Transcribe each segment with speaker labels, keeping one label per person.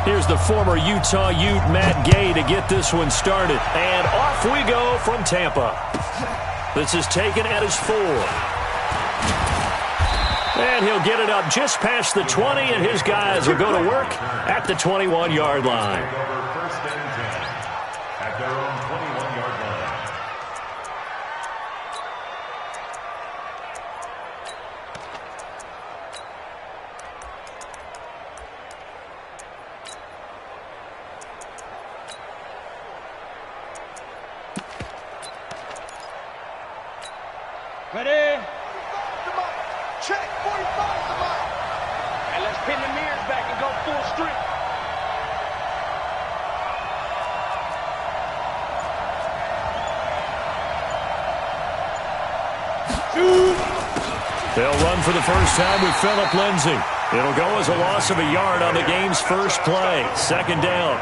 Speaker 1: Here's the former Utah Ute, Matt Gay, to get this one started. And off we go from Tampa. This is taken at his 4. And he'll get it up just past the 20, and his guys will go to work at the 21-yard line.
Speaker 2: First and 10 at their own 21-yard line.
Speaker 3: Ready? Check 45 the mark. And let's pin the mirrors back and go full strength.
Speaker 1: They'll run for the first time with Phillip Lindsay. It'll go as a loss of a yard on the game's first play. Second down.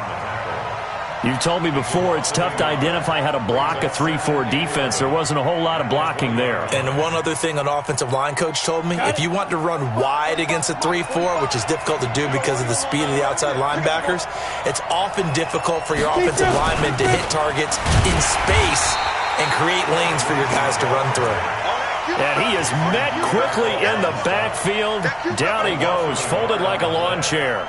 Speaker 1: You've told me before it's tough to identify how to block a 3-4 defense. There wasn't a whole lot of blocking there.
Speaker 4: And one other thing an offensive line coach told me, if you want to run wide against a 3-4, which is difficult to do because of the speed of the outside linebackers, it's often difficult for your offensive linemen to hit targets in space and create lanes for your guys to run through.
Speaker 1: And he is met quickly in the backfield. Down he goes, folded like a lawn chair.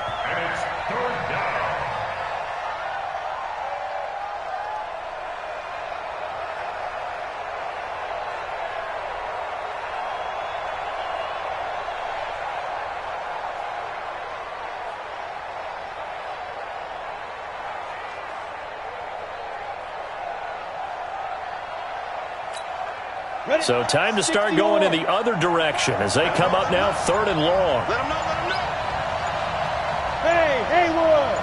Speaker 1: So time to start going in the other direction as they come up now, 3rd and long.
Speaker 3: Let him know, let him know. Hey, Haywood.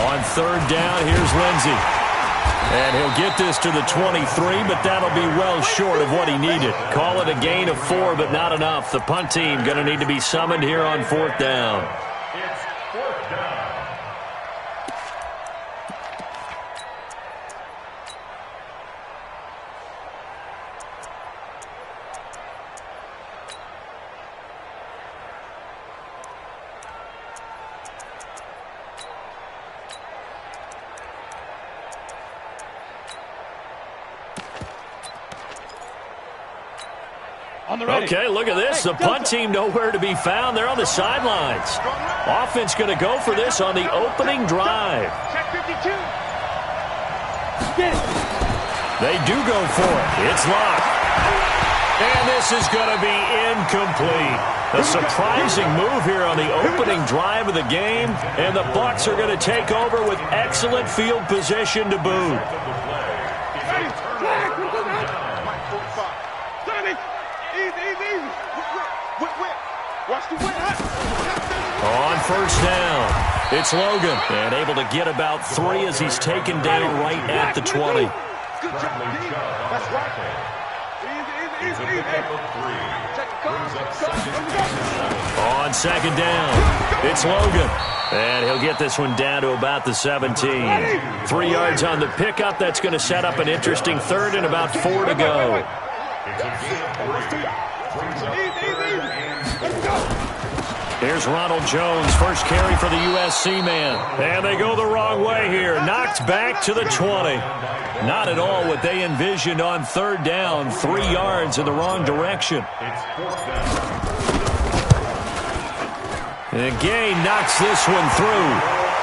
Speaker 1: On 3rd down, here's Lindsay. And he'll get this to the 23, but that'll be well short of what he needed. Call it a gain of 4, but not enough. The punt team going to need to be summoned here on 4th down.
Speaker 2: It's 4th down.
Speaker 1: Okay, look at this. The punt team nowhere to be found. They're on the sidelines. Offense going to go for this on the opening drive.
Speaker 3: Check 52.
Speaker 1: They do go for it. It's locked. And this is going to be incomplete. A surprising move here on the opening drive of the game. And the Bucs are going to take over with excellent field position to boot. On 1st down, it's Logan, and able to get about 3 as he's taken down right at the 20.
Speaker 3: Good job, D. That's right. Easy.
Speaker 1: On 2nd down, it's Logan, and he'll get this one down to about the 17. 3 yards on the pickup. That's going to set up an interesting 3rd and about 4 to go. Here's Ronald Jones, first carry for the USC man. And they go the wrong way here. Knocked back to the 20. Not at all what they envisioned on 3rd down. 3 yards in the wrong direction. And Gay knocks this one through.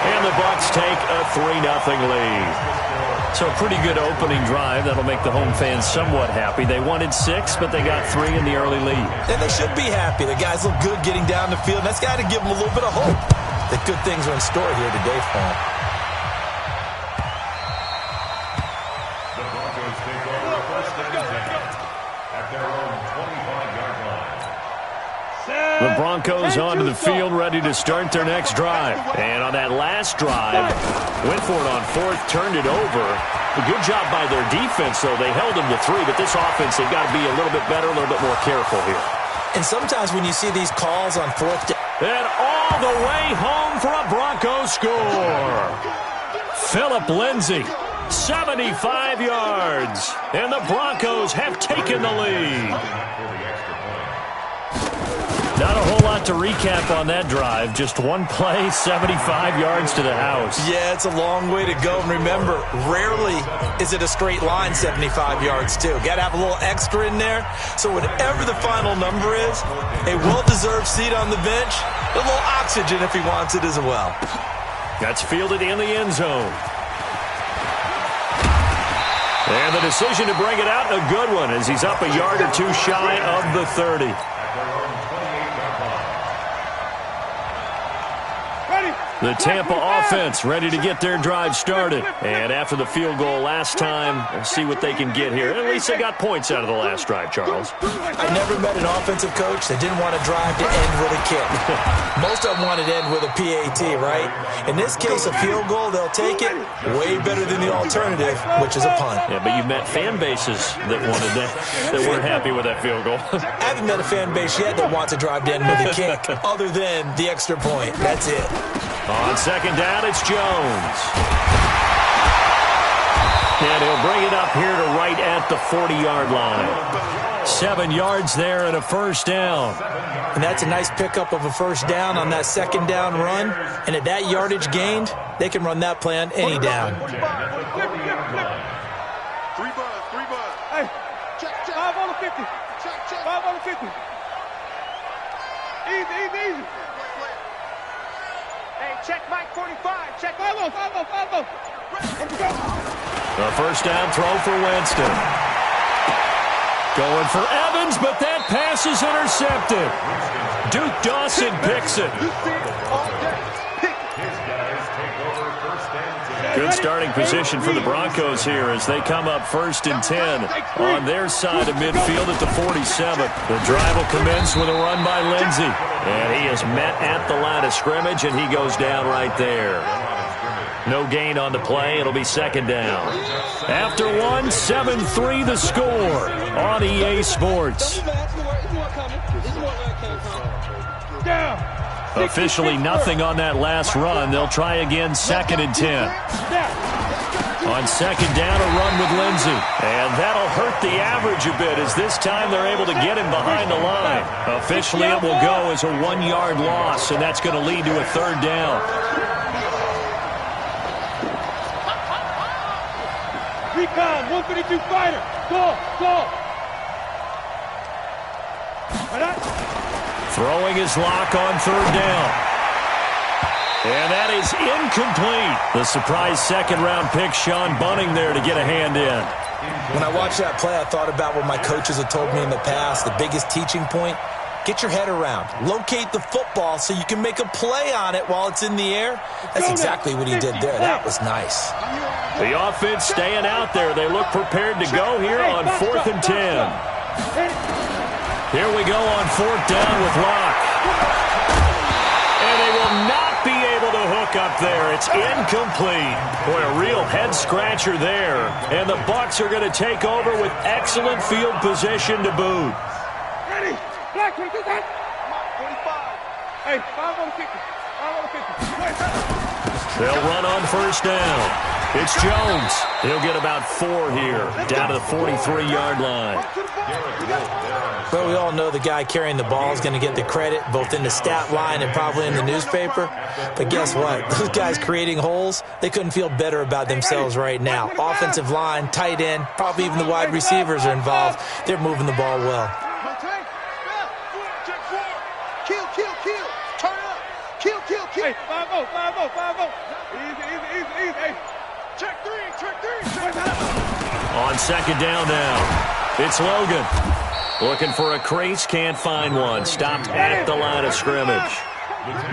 Speaker 1: And the Bucs take a 3-0 lead. So a pretty good opening drive. That'll make the home fans somewhat happy. They wanted 6, but they got 3 in the early lead.
Speaker 4: And they should be happy. The guys look good getting down the field. That's got to give them a little bit of hope that good things are in store here today for them.
Speaker 2: The Broncos take over 1st and 10 at their own 25-yard line.
Speaker 1: The Broncos onto the field, ready to start their next drive. And on that last drive, went for it on 4th, turned it over. A good job by their defense, though. They held them to 3, but this offense, they've got to be a little bit better, a little bit more careful here.
Speaker 4: And sometimes when you see these calls on 4th down.
Speaker 1: And all the way home for a Broncos score. Phillip Lindsay, 75 yards. And the Broncos have taken the lead. Not a whole lot lot to recap on that drive. Just one play, 75 yards to the house.
Speaker 4: Yeah, it's a long way to go. And remember, rarely is it a straight line 75 yards, too. Got to have a little extra in there. So whatever the final number is, a well-deserved seat on the bench, a little oxygen if he wants it as well.
Speaker 1: That's fielded in the end zone. And the decision to bring it out, a good one, as he's up a yard or two shy of the 30. The Tampa offense ready to get their drive started. And after the field goal last time, we'll see what they can get here. At least they got points out of the last drive, Charles.
Speaker 4: I never met an offensive coach that didn't want to drive to end with a kick. Most of them wanted to end with a PAT, right? In this case, a field goal, they'll take it way better than the alternative, which is a punt.
Speaker 1: Yeah, but you've met fan bases that wanted that weren't happy with that field goal.
Speaker 4: I haven't met a fan base yet that wants to drive to end with a kick, other than the extra point. That's it.
Speaker 1: On second down, it's Jones. And he'll bring it up here to right at the 40-yard line. 7 yards there and a first down.
Speaker 4: And that's a nice pickup of a first down on that second down run. And at that yardage gained, they can run that play on any down.
Speaker 3: 3 buzz. Hey, check. 5 on the 50. Check. 5 on the 50. Easy. Hey, check Mike 45. Check 5-0.
Speaker 1: A first down throw for Winston. Going for Evans, but that pass is intercepted. Duke Dawson picks it. Good starting position for the Broncos here as they come up 1st and 10 on their side of midfield at the 47. The drive will commence with a run by Lindsey. And he is met at the line of scrimmage, and he goes down right there. No gain on the play. It'll be second down. After one, 7-3 the score on EA Sports. Officially nothing on that last run. They'll try again 2nd and 10. On second down, a run with Lindsey. And that'll hurt the average a bit as this time they're able to get him behind the line. Officially it will go as a 1-yard loss, and that's going to lead to a 3rd down.
Speaker 3: Recon, 152 fighter. Go.
Speaker 1: Throwing his lock on 3rd down. And that is incomplete. The surprise second-round pick, Sean Bunning, there to get a hand in.
Speaker 4: When I watched that play, I thought about what my coaches have told me in the past. The biggest teaching point, get your head around. Locate the football so you can make a play on it while it's in the air. That's exactly what he did there. That was nice.
Speaker 1: The offense staying out there. They look prepared to go here on 4th and 10. Here we go on 4th down with Locke. And they will not be able to hook up there. It's incomplete. Boy, a real head-scratcher there. And the Bucs are going to take over with excellent field position to boot.
Speaker 3: Ready. Black, can you do that? 45. Hey, 5 on the 50. 5 on the 50.
Speaker 1: They'll run on 1st down. It's Jones. He'll get about 4 here, down to the 43-yard line.
Speaker 4: Well, we all know the guy carrying the ball is going to get the credit, both in the stat line and probably in the newspaper. But guess what? Those guys creating holes, they couldn't feel better about themselves right now. Offensive line, tight end, probably even the wide receivers are involved. They're moving the ball well.
Speaker 3: Kill. Turn up. Kill. Hey, 5-0. Easy. Hey, check 3.
Speaker 1: On second down now, it's Logan. Looking for a crease, can't find one. Stopped at the line of scrimmage.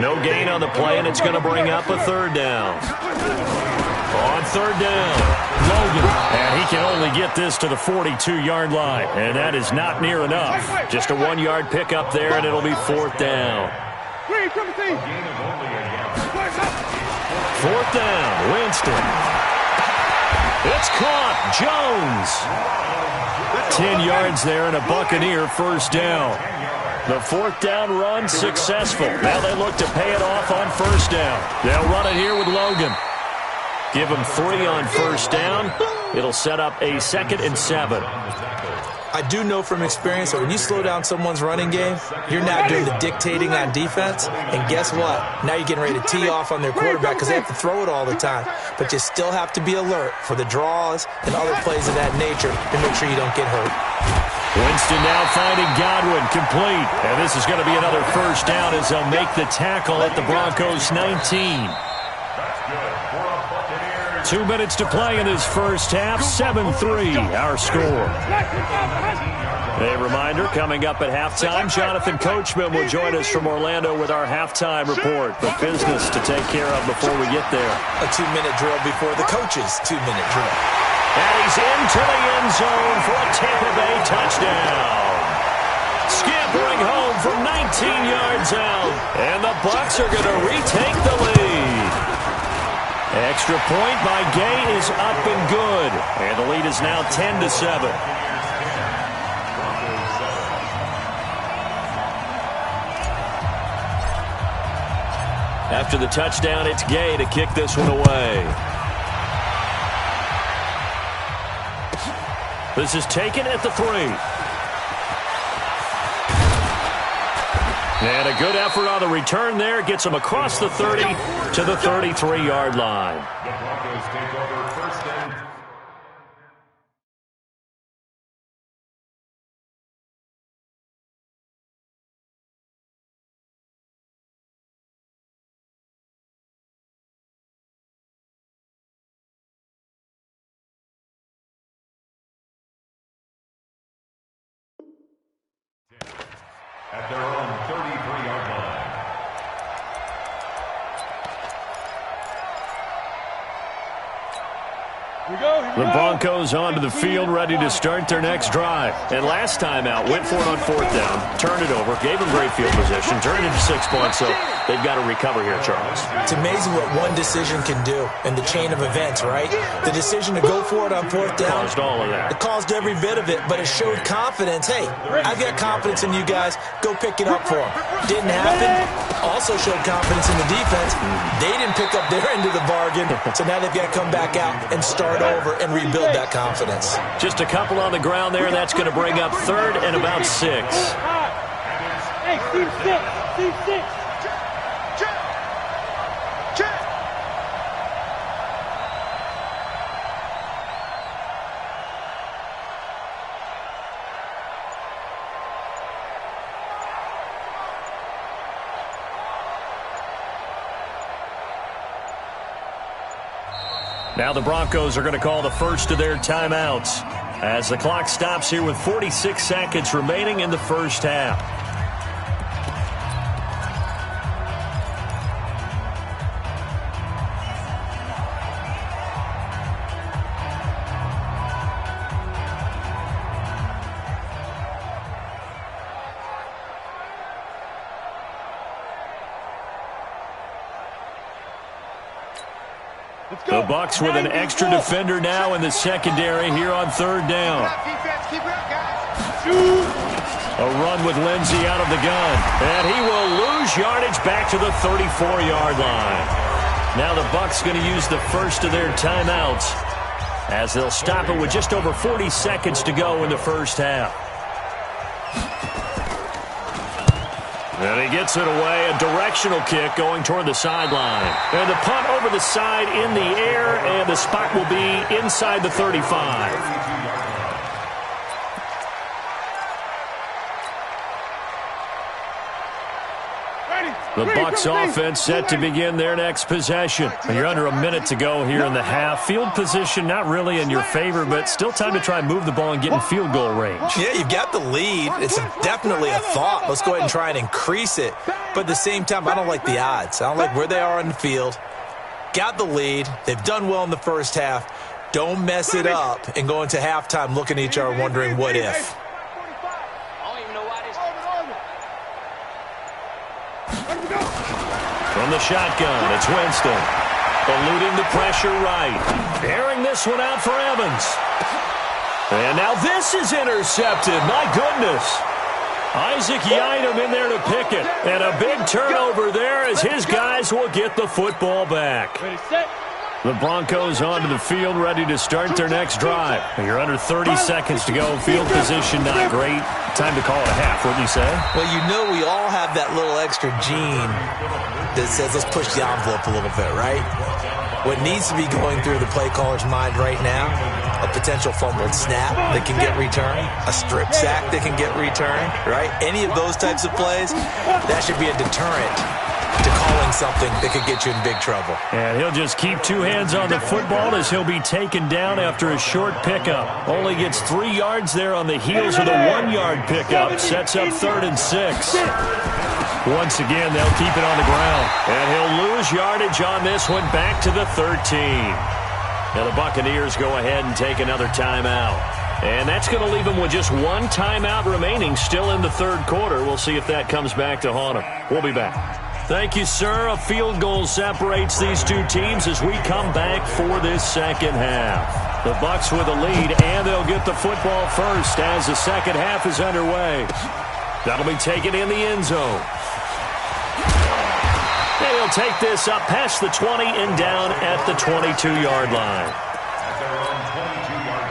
Speaker 1: No gain on the play, and it's going to bring up a 3rd down. On 3rd down, Logan. And he can only get this to the 42-yard line, and that is not near enough. Just a 1-yard pickup there, and it'll be 4th down. 4th down, Winston. It's caught. Jones. 10 yards there and a Buccaneer 1st down. The 4th down run successful. Now they look to pay it off on 1st down. They'll run it here with Logan. Give him 3 on 1st down. It'll set up a 2nd and 7.
Speaker 4: I do know from experience that when you slow down someone's running game, you're now doing the dictating on defense. And guess what? Now you're getting ready to tee off on their quarterback because they have to throw it all the time. But you still have to be alert for the draws and other plays of that nature to make sure you don't get hurt.
Speaker 1: Winston now finding Godwin, complete. And this is going to be another first down as they'll make the tackle at the Broncos 19. 2 minutes to play in this first half, 7-3 our score. A reminder, coming up at halftime, Jonathan Coachman will join us from Orlando with our halftime report. But business to take care of before we get there.
Speaker 4: A 2-minute drill before the coach's 2-minute drill.
Speaker 1: And he's into the end zone for a Tampa Bay touchdown. Scampering home from 19 yards out. And the Bucs are going to retake the lead. Extra point by Gay is up and good. And the lead is now 10-7. After the touchdown, it's Gay to kick this one away. This is taken at the 3. And a good effort on the return there. Gets him across the 30 to the 33-yard line.
Speaker 2: The Broncos take over first and 10. At their own 33-yard line.
Speaker 1: The Broncos onto the field, ready to start their next drive. And last time out, went for it on 4th down, turned it over, gave them great field position, turned it into 6 points, so they've got to recover here, Charles.
Speaker 4: It's amazing what one decision can do in the chain of events, right? The decision to go for it on 4th down.
Speaker 1: Caused all of that.
Speaker 4: It caused every bit of it, but it showed confidence. Hey, I've got confidence in you guys. Go pick it up for them. Didn't happen. Also showed confidence in the defense. They didn't pick up their end of the bargain, so now they've got to come back out and start over and rebuild that confidence.
Speaker 1: Just a couple on the ground there. That's going to bring up 3rd and about 6.
Speaker 3: Hey, Steve 6. Steve 6.
Speaker 1: Now the Broncos are going to call the first of their timeouts as the clock stops here with 46 seconds remaining in the first half. The Bucs with an extra defender now in the secondary here on 3rd down. A run with Lindsey out of the gun. And he will lose yardage back to the 34-yard line. Now the Bucs going to use the first of their timeouts as they'll stop it with just over 40 seconds to go in the first half. And he gets it away, a directional kick going toward the sideline. And the punt over the side in the air, and the spot will be inside the 35. The Bucs offense set to begin their next possession. You're under a minute to go here in the half. Field position not really in your favor, but still time to try and move the ball and get in field goal range.
Speaker 4: Yeah, you've got the lead. It's definitely a thought. Let's go ahead and try and increase it. But at the same time, I don't like the odds. I don't like where they are on the field. Got the lead. They've done well in the first half. Don't mess it up and go into halftime looking at each other wondering what if.
Speaker 1: From the shotgun, it's Winston. Eluding the pressure right. Airing this one out for Evans. And now this is intercepted. My goodness. Isaac Yiadom in there to pick it. And a big turnover there as his guys will get the football back.
Speaker 3: Ready, set.
Speaker 1: The Broncos onto the field, ready to start their next drive. You're under 30 seconds to go. Field position not great. Time to call it a half, wouldn't you say?
Speaker 4: Well, you know we all have that little extra gene that says let's push the envelope a little bit, right? What needs to be going through the play caller's mind right now, a potential fumbled snap that can get returned, a strip sack that can get returned, right? Any of those types of plays, that should be a deterrent to calling something that could get you in big trouble.
Speaker 1: And he'll just keep two hands on the football as he'll be taken down after a short pickup. Only gets 3 yards there on the heels of the 1-yard pickup. Sets up 3rd and 6. Once again, they'll keep it on the ground. And he'll lose yardage on this one back to the 13. Now the Buccaneers go ahead and take another timeout. And that's going to leave them with just 1 timeout remaining still in the 3rd quarter. We'll see if that comes back to haunt them. We'll be back. Thank you, sir. A field goal separates these two teams as we come back for this second half. The Bucs with a lead, and they'll get the football first as the second half is underway. That'll be taken in the end zone. They'll take this up past the 20 and down at the 22-yard line.
Speaker 2: At their own 22-yard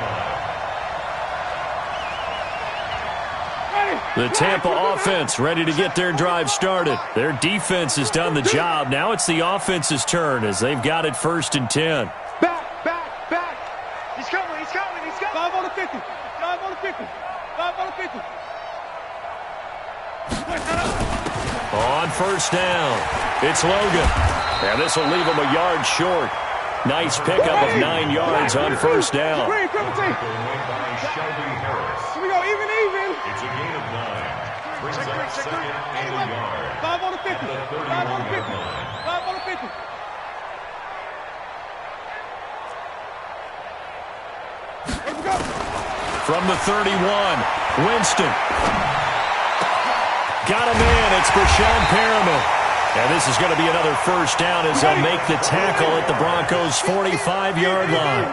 Speaker 2: line.
Speaker 1: The Tampa offense ready to get their drive started. Their defense has done the job. Now it's the offense's turn as they've got it 1st and 10.
Speaker 3: Back. He's coming. 5 on the 50. 5 on the 50. 5 on the 50.
Speaker 1: On 1st down, it's Logan. And this will leave him a yard short. Nice pickup of 9 yards on 1st down.
Speaker 2: Made by Shelby Harris.
Speaker 3: Here we go, even.
Speaker 2: It's a gain of 9. Brings up 2nd and a yard.
Speaker 3: 5 on the 50.
Speaker 2: At the
Speaker 3: 5 on the 50.
Speaker 2: 31-yard line.
Speaker 3: 5 on the 50. Here we go.
Speaker 1: From the 31, Winston. Got him in. It's Brashon Perriman. And this is going to be another 1st down as they'll make the tackle at the Broncos' 45-yard line.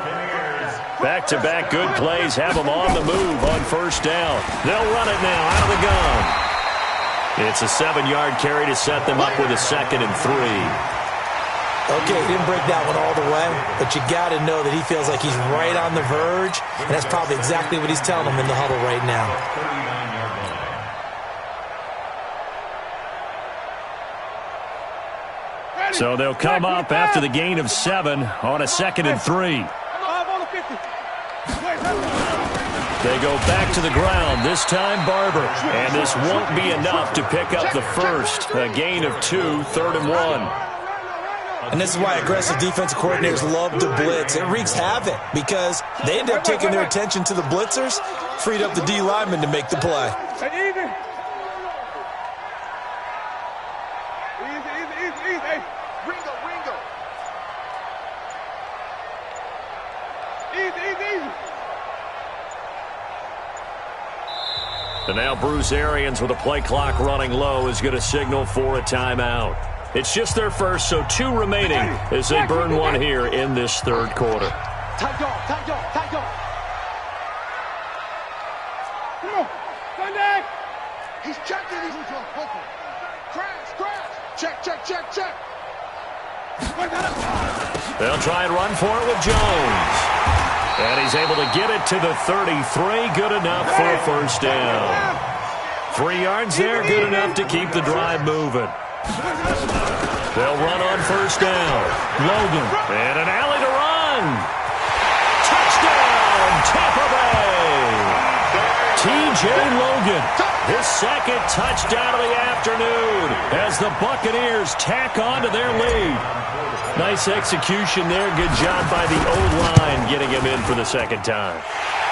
Speaker 1: Back-to-back good plays have them on the move on 1st down. They'll run it now out of the gun. It's a 7-yard carry to set them up with a 2nd and 3.
Speaker 4: Okay, he didn't break that one all the way, but you got to know that he feels like he's right on the verge, and that's probably exactly what he's telling them in the huddle right now.
Speaker 2: 39-yard line.
Speaker 1: So they'll come up after the gain of 7 on a 2nd and 3.
Speaker 3: 5 on the 50.
Speaker 1: They go back to the ground, this time Barber. And this won't be enough to pick up the first. A gain of 2, 3rd and 1.
Speaker 4: And this is why aggressive defensive coordinators love to blitz. It wreaks havoc because they end up taking their attention to the blitzers, freed up the D lineman to make the play.
Speaker 3: Easy. Hey, Ringo. Easy.
Speaker 1: And now Bruce Arians with a play clock running low is going to signal for a timeout. It's just their first, so 2 remaining as they burn 1 here in this 3rd quarter.
Speaker 3: Tight dog. Come on. Sunday. He's checking. Crash. Check.
Speaker 1: They'll try and run for it with Jones. And he's able to get it to the 33. Good enough for a 1st down. 3 yards there, good enough to keep the drive moving. They'll run on 1st down. Logan. And an alley to run. Touchdown, Tampa Bay. T.J. Logan. His 2nd touchdown of the afternoon as the Buccaneers tack on to their lead. Nice execution there. Good job by the O-line getting him in for the 2nd time.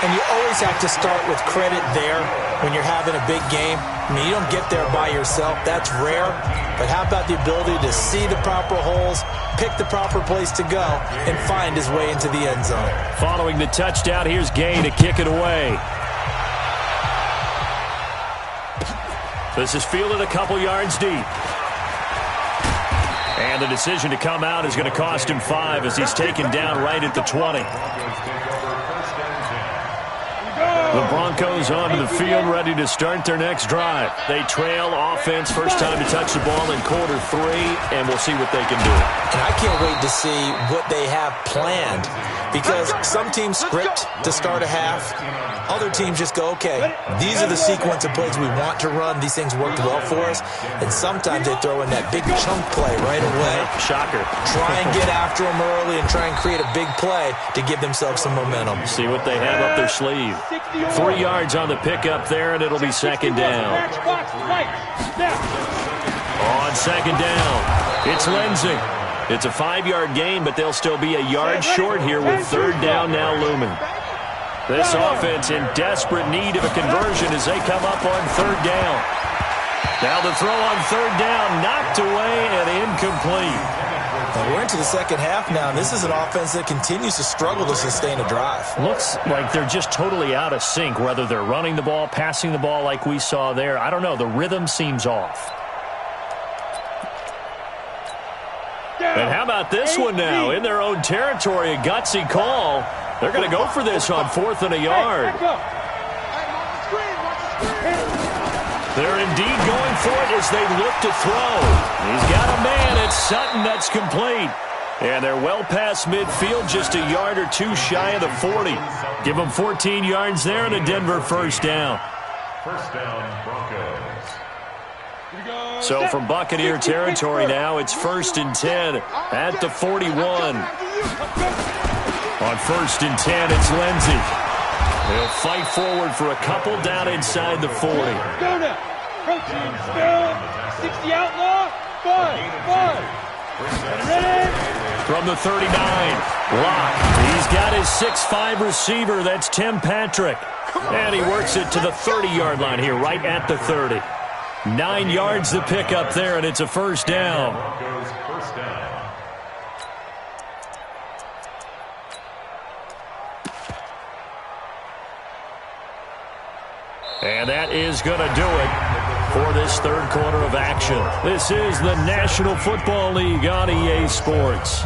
Speaker 4: And you always have to start with credit there when you're having a big game. I mean, you don't get there by yourself. That's rare. But how about the ability to see the proper holes, pick the proper place to go, and find his way into the end zone?
Speaker 1: Following the touchdown, here's Gay to kick it away. This is fielded a couple yards deep. And the decision to come out is going to cost him 5 as he's taken down right at the 20. The Broncos Broncos onto the field, ready to start their next drive. They trail offense, first time to touch the ball in quarter 3, and we'll see what they can do.
Speaker 4: And I can't wait to see what they have planned, because some teams script to start a half. Other teams just go, okay, these are the sequence of plays we want to run. These things worked well for us. And sometimes they throw in that big chunk play right away.
Speaker 1: Shocker.
Speaker 4: Try and get after them early and try and create a big play to give themselves some momentum.
Speaker 1: See what they have up their sleeve. 3 yards on the pickup there, and it'll be second down. On second down, it's Lindsey. It's a 5-yard gain, but they'll still be a yard short here with third down now looming. This offense in desperate need of a conversion as they come up on third down. Now the throw on third down, knocked away and incomplete.
Speaker 4: We're into the second half now, and this is an offense that continues to struggle to sustain a drive.
Speaker 1: Looks like they're just totally out of sync, whether they're running the ball, passing the ball like we saw there. I don't know. The rhythm seems off. And how about this one now? In their own territory, a gutsy call. They're going to go for this on 4th and a yard. They're indeed going for it as they look to throw. He's got a man. It's Sutton that's complete. And they're well past midfield, just a yard or 2 shy of the 40. Give them 14 yards there and a Denver first down.
Speaker 2: First down, Broncos.
Speaker 1: So from Buccaneer territory now, it's 1st and 10 at the 41. On 1st and 10, it's Lindsey. He'll fight forward for a couple down inside the 40.
Speaker 3: Go now. Protein, spell, 60 outlaw, 5. Ready?
Speaker 1: From the 39, Locke. He's got his 6'5 receiver. That's Tim Patrick. And he works it to the 30-yard line here, right at the 30. 9 yards to pick up there, and it's a first down.
Speaker 2: Broncos first down.
Speaker 1: And that is going to do it for this third quarter of action. This is the National Football League on EA Sports.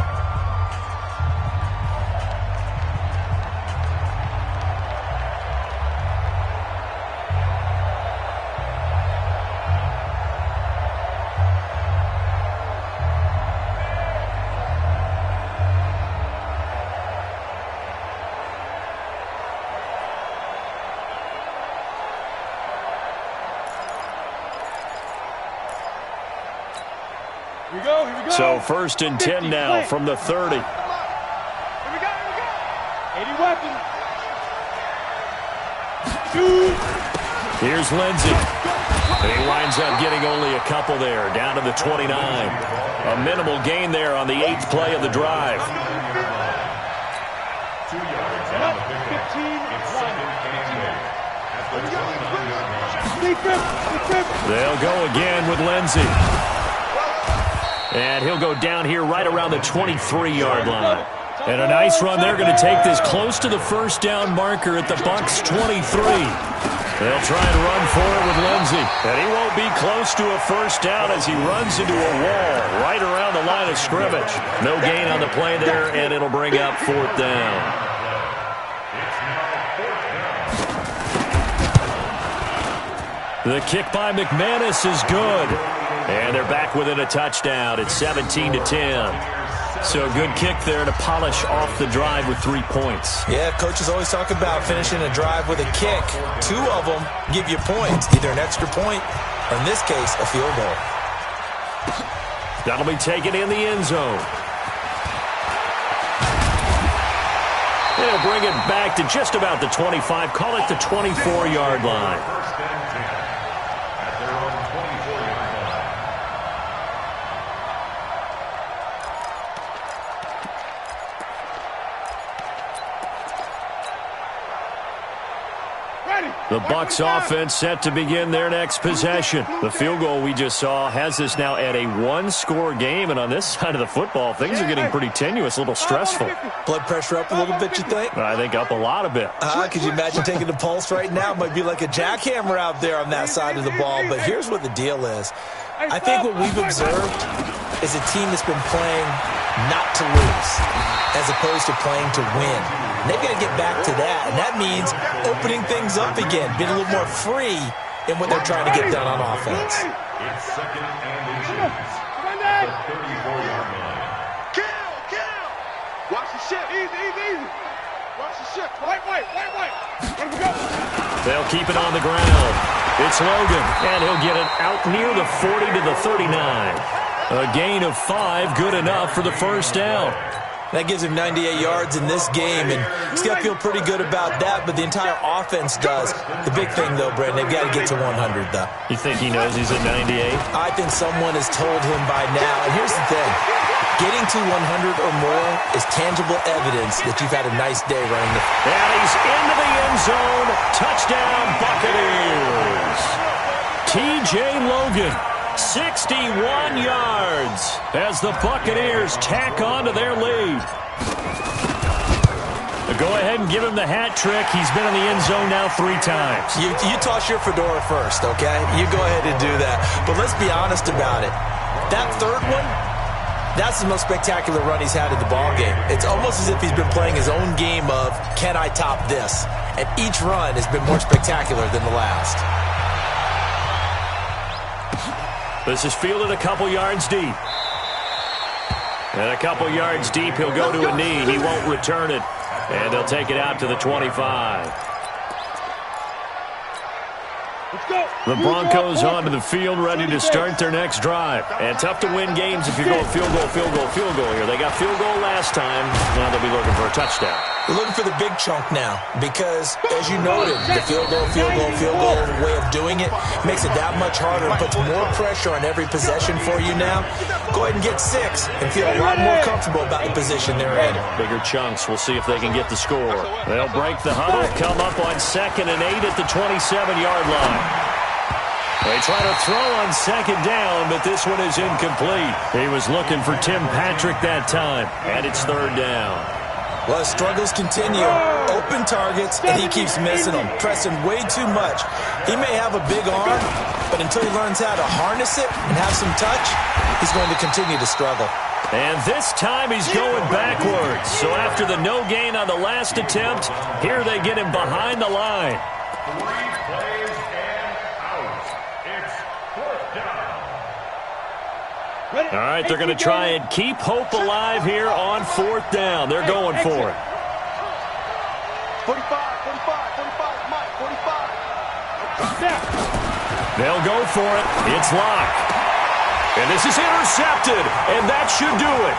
Speaker 1: So 1st and 10 now from the 30.
Speaker 3: Here we go. 80 weapons. Shoot.
Speaker 1: Here's Lindsey. And he winds up getting only a couple there, down to the 29. A minimal gain there on the 8th play of the drive.
Speaker 2: 2 yards on the pickup. It's second and 8.
Speaker 1: They'll go again with Lindsey. And he'll go down here right around the 23-yard line. And a nice run. They're going to take this close to the first down marker at the Bucs 23. They'll try and run for it with Lindsey. And he won't be close to a first down as he runs into a wall right around the line of scrimmage. No gain on the play there, and it'll bring up 4th down. The kick by McManus is good. And they're back within a touchdown. It's 17-10. So good kick there to polish off the drive with 3 points.
Speaker 4: Yeah, coaches always talk about finishing a drive with a kick. 2 of them give you points, either an extra point or, in this case, a field goal.
Speaker 1: That'll be taken in the end zone. They'll bring it back to just about the 25. Call it the 24-yard line.
Speaker 2: First and 10 at their own 24-yard line.
Speaker 1: The Bucs offense set to begin their next possession. The field goal we just saw has us now at a 1-score game, and on this side of the football, things are getting pretty tenuous, a little stressful.
Speaker 4: Blood pressure up a little bit, you think?
Speaker 1: I think up a lot of bit.
Speaker 4: Could you imagine taking the pulse right now? It might be like a jackhammer out there on that side of the ball, but here's what the deal is. I think what we've observed is a team that's been playing not to lose as opposed to playing to win. And they've got to get back to that. And that means opening things up again, being a little more free in what they're trying to get done on offense.
Speaker 2: It's second and inches. The 34-yard line.
Speaker 3: Kill! Watch the shit. Easy. Watch the shit. White. Let him go.
Speaker 1: They'll keep it on the ground. It's Logan, and he'll get it out near the 40 to the 39. A gain of 5, good enough for the first down.
Speaker 4: That gives him 98 yards in this game, and he's got to feel pretty good about that, but the entire offense does. The big thing, though, Brandon, they've got to get to 100, though.
Speaker 1: You think he knows he's at 98?
Speaker 4: I think someone has told him by now. And here's the thing. Getting to 100 or more is tangible evidence that you've had a nice day running the...
Speaker 1: And he's into the end zone. Touchdown, Buccaneers. T.J. Logan, 61 yards as the Buccaneers tack on to their lead. Go ahead and give him the hat trick. He's been in the end zone now 3 times.
Speaker 4: You toss your fedora first, okay? You go ahead and do that. But let's be honest about it. That third one, that's the most spectacular run he's had in the ballgame. It's almost as if he's been playing his own game of, can I top this? And each run has been more spectacular than the last.
Speaker 1: This is fielded a couple yards deep. And a couple yards deep, he'll go to a knee. He won't return it. And they'll take it out to the 25. The Broncos onto the field, ready to start their next drive. And tough to win games if you're going field goal here. They got field goal last time. Now they'll be looking for a touchdown.
Speaker 4: They're looking for the big chunk now because, as you noted, the field goal way of doing it makes it that much harder and puts more pressure on every possession for you now. Go ahead and get 6 and feel a lot more comfortable about the position they're in.
Speaker 1: Bigger chunks. We'll see if they can get the score. They'll break the huddle, come up on 2nd and 8 at the 27-yard line. They try to throw on 2nd down, but this one is incomplete. He was looking for Tim Patrick that time, and it's 3rd down.
Speaker 4: Well, his struggles continue. Open targets, and he keeps missing them, pressing way too much. He may have a big arm, but until he learns how to harness it and have some touch, he's going to continue to struggle.
Speaker 1: And this time he's going backwards. So after the no gain on the last attempt, here they get him behind the line.
Speaker 2: 3 plays and out. It's 4th down.
Speaker 1: All right, they're going to try and keep hope alive here on 4th down. They're going for it.
Speaker 3: 45, Mike, 45.
Speaker 1: They'll go for it. It's locked. And this is intercepted, and that should do it.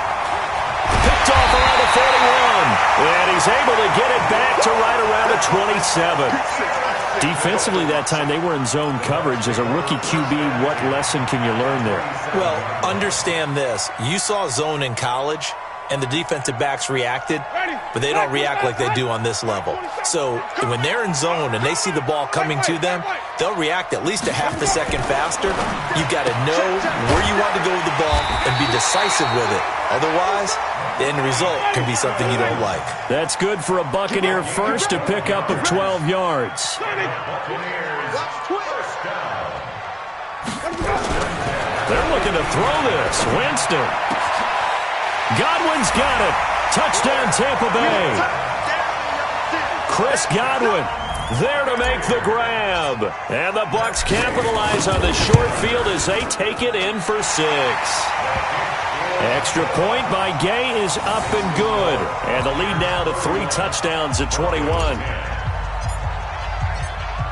Speaker 1: Picked off around the 41, and he's able to get it back to right around the 27. Defensively that time, they were in zone coverage. As a rookie QB, what lesson can you learn there?
Speaker 4: Well, understand this. You saw zone in college, and the defensive backs reacted, but they don't react like they do on this level. So when they're in zone and they see the ball coming to them, they'll react at least a half a second faster. You've got to know where you want to go with the ball and be decisive with it. Otherwise, the end result can be something you don't like.
Speaker 1: That's good for a Buccaneer first, a pickup of 12 yards. They're looking to throw this. Winston. Godwin's got it. Touchdown, Tampa Bay. Chris Godwin there to make the grab. And the Bucs capitalize on the short field as they take it in for 6. Extra point by Gay is up and good. And the lead now to 3 touchdowns at 21.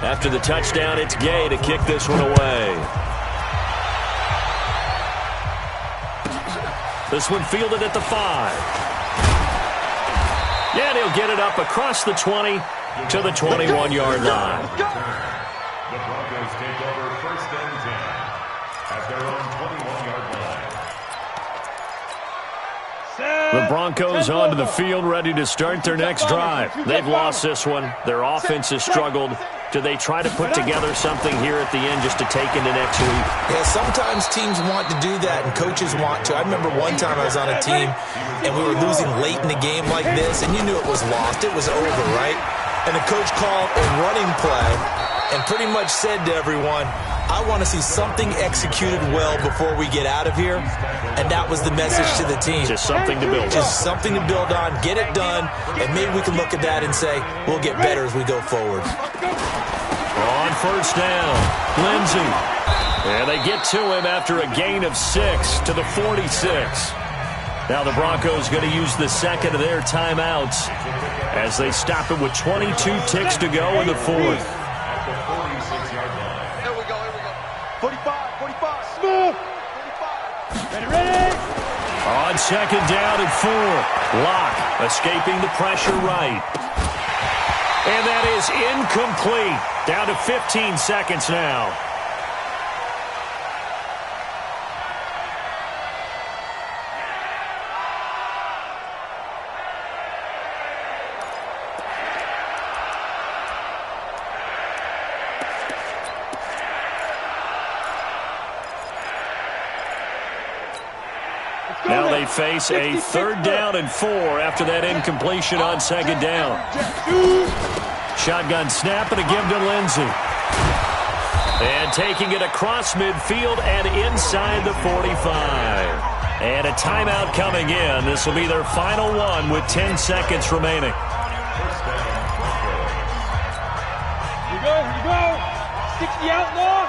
Speaker 1: After the touchdown, it's Gay to kick this one away. This one fielded at the 5. Yeah, he'll get it up across the 20 to the 21-yard line.
Speaker 2: The Broncos take over 1st and 10 at their own 21-yard line.
Speaker 1: The Broncos onto the field, ready to start their next drive. They've lost this one. Their offense has struggled. Do they try to put together something here at the end just to take into next week?
Speaker 4: Yeah, sometimes teams want to do that and coaches want to. I remember one time I was on a team and we were losing late in the game like this, and you knew it was lost. It was over, right? And the coach called a running play and pretty much said to everyone, I want to see something executed well before we get out of here. And that was the message to the team.
Speaker 1: Just something to build on.
Speaker 4: Just something to build on, get it done, and maybe we can look at that and say, we'll get better as we go forward.
Speaker 1: On first down, Lindsey. And they get to him after a gain of 6 to the 46. Now the Broncos going to use the second of their timeouts as they stop it with 22 ticks to go in the fourth.
Speaker 2: At the 46-yard line.
Speaker 3: Here we go. 45. Smooth. 45. Ready.
Speaker 1: On second down and 4. Locke escaping the pressure right. And that is incomplete. Down to 15 seconds now. Now they face a third down and 4 after that incompletion on second down. Shotgun snap and a give to Lindsey. And taking it across midfield and inside the 45. And a timeout coming in. This will be their final one with 10 seconds remaining.
Speaker 3: Here you go. 60 outlaw.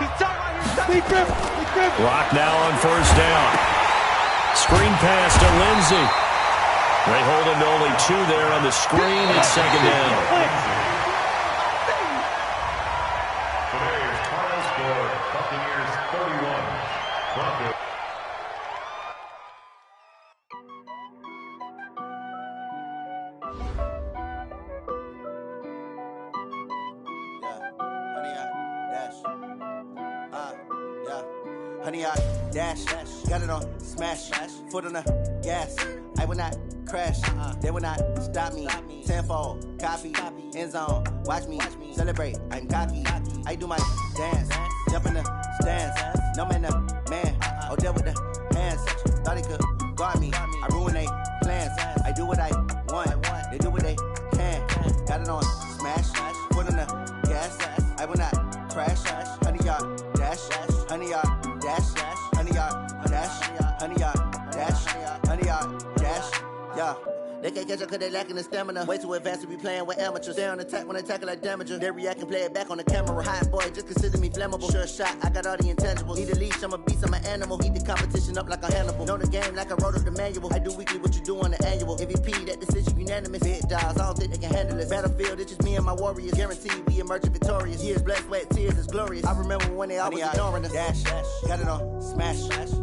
Speaker 3: He's tight right here. Big grip.
Speaker 1: Rock now on first down. Screen pass to Lindsey. They hold him to only 2 there on the screen. It's second down.
Speaker 2: Today's final score, Buccaneers 31. Broncos.
Speaker 5: Honey, I dash, got it on smash, foot on the gas. I will not crash, they will not stop me. Tenfold, copy, end zone, watch me celebrate. I'm cocky, I do my dance, jump in the stands. No man, man, oh, deal with the hands. Thought he could guard me, I ruin they plans. I do what I want, they do what they can. Got it on smash, foot on the gas. I will not crash, honey, y'all dash, honey, y'all. Dash, honey, y'all, dash, honey, y'all, dash, honey, y'all, dash, yeah. They can't catch up cause they lacking the stamina. Way too advanced to be playing with amateurs. Stay on attack when I tackle like damager. They react and play it back on the camera. Hot boy, just consider me flammable. Sure shot, I got all the intangibles. Need a leash, I'm a beast, I'm an animal. Heat the competition up like a Hannibal. Know the game like I wrote up the manual. I do weekly what you do on the annual. MVP, that decision unanimous. Big dogs, I don't think they can handle it. Battlefield, it's just me and my warriors. Guaranteed we emerging victorious. Years, blood, sweat, tears, it's glorious. I remember when they always ignoring us. Dash, got it on smash,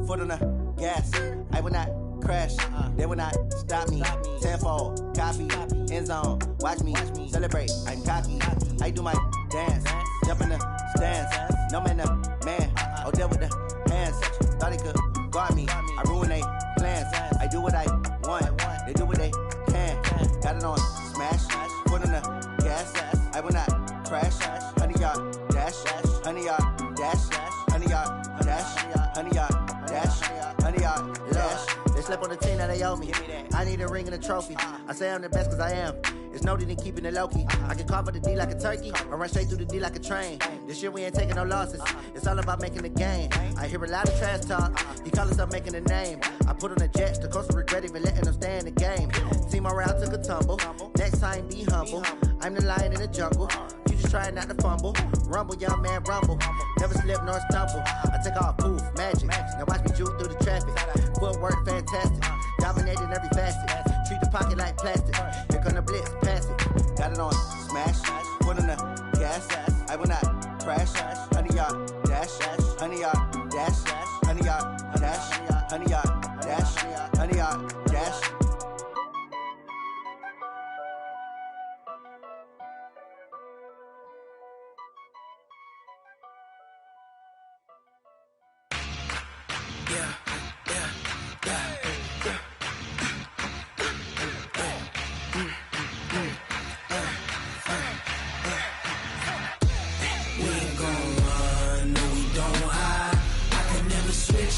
Speaker 5: foot on the gas. I will not crash, they will not stop me. Tenfold, copy, end zone, watch me celebrate. I'm cocky, I do my dance, jump in the stands. No man, man, oh, deal with the hands. Thought he could guard me, I ruin they plans. I do what I want, they do what they can. Got it on smash, foot on the gas. I will not crash, honey, y'all dash, honey, y'all dash, honey, y'all dash, honey, y'all dash, honey, y'all dash. They slept on the team that they owe me. I need a ring and a trophy. I say I'm the best cause I am. It's no need in keeping it low-key. I can carve up the D like a turkey or run straight through the D like a train. This year we ain't taking no losses. It's all about making a game. I hear a lot of trash talk. He call himself making a name. I put on the Jets. The coach will regret even letting them stay in the game. Team morale took a tumble. Next time be humble. I'm the lion in the jungle. You just trying not to fumble. Rumble, young man, rumble. Never slip nor stumble. I take off, poof, magic. Now watch me juke through the traffic. Footwork fantastic. Dominating every facet. Treat the pocket like plastic. Here come the blitz, pass it. Got it on smash. Foot on the gas. I will not crash. Honey, y'all dash. Honey, y'all dash. Honey, y'all dash. Honey, y'all dash. Honey, y'all dash.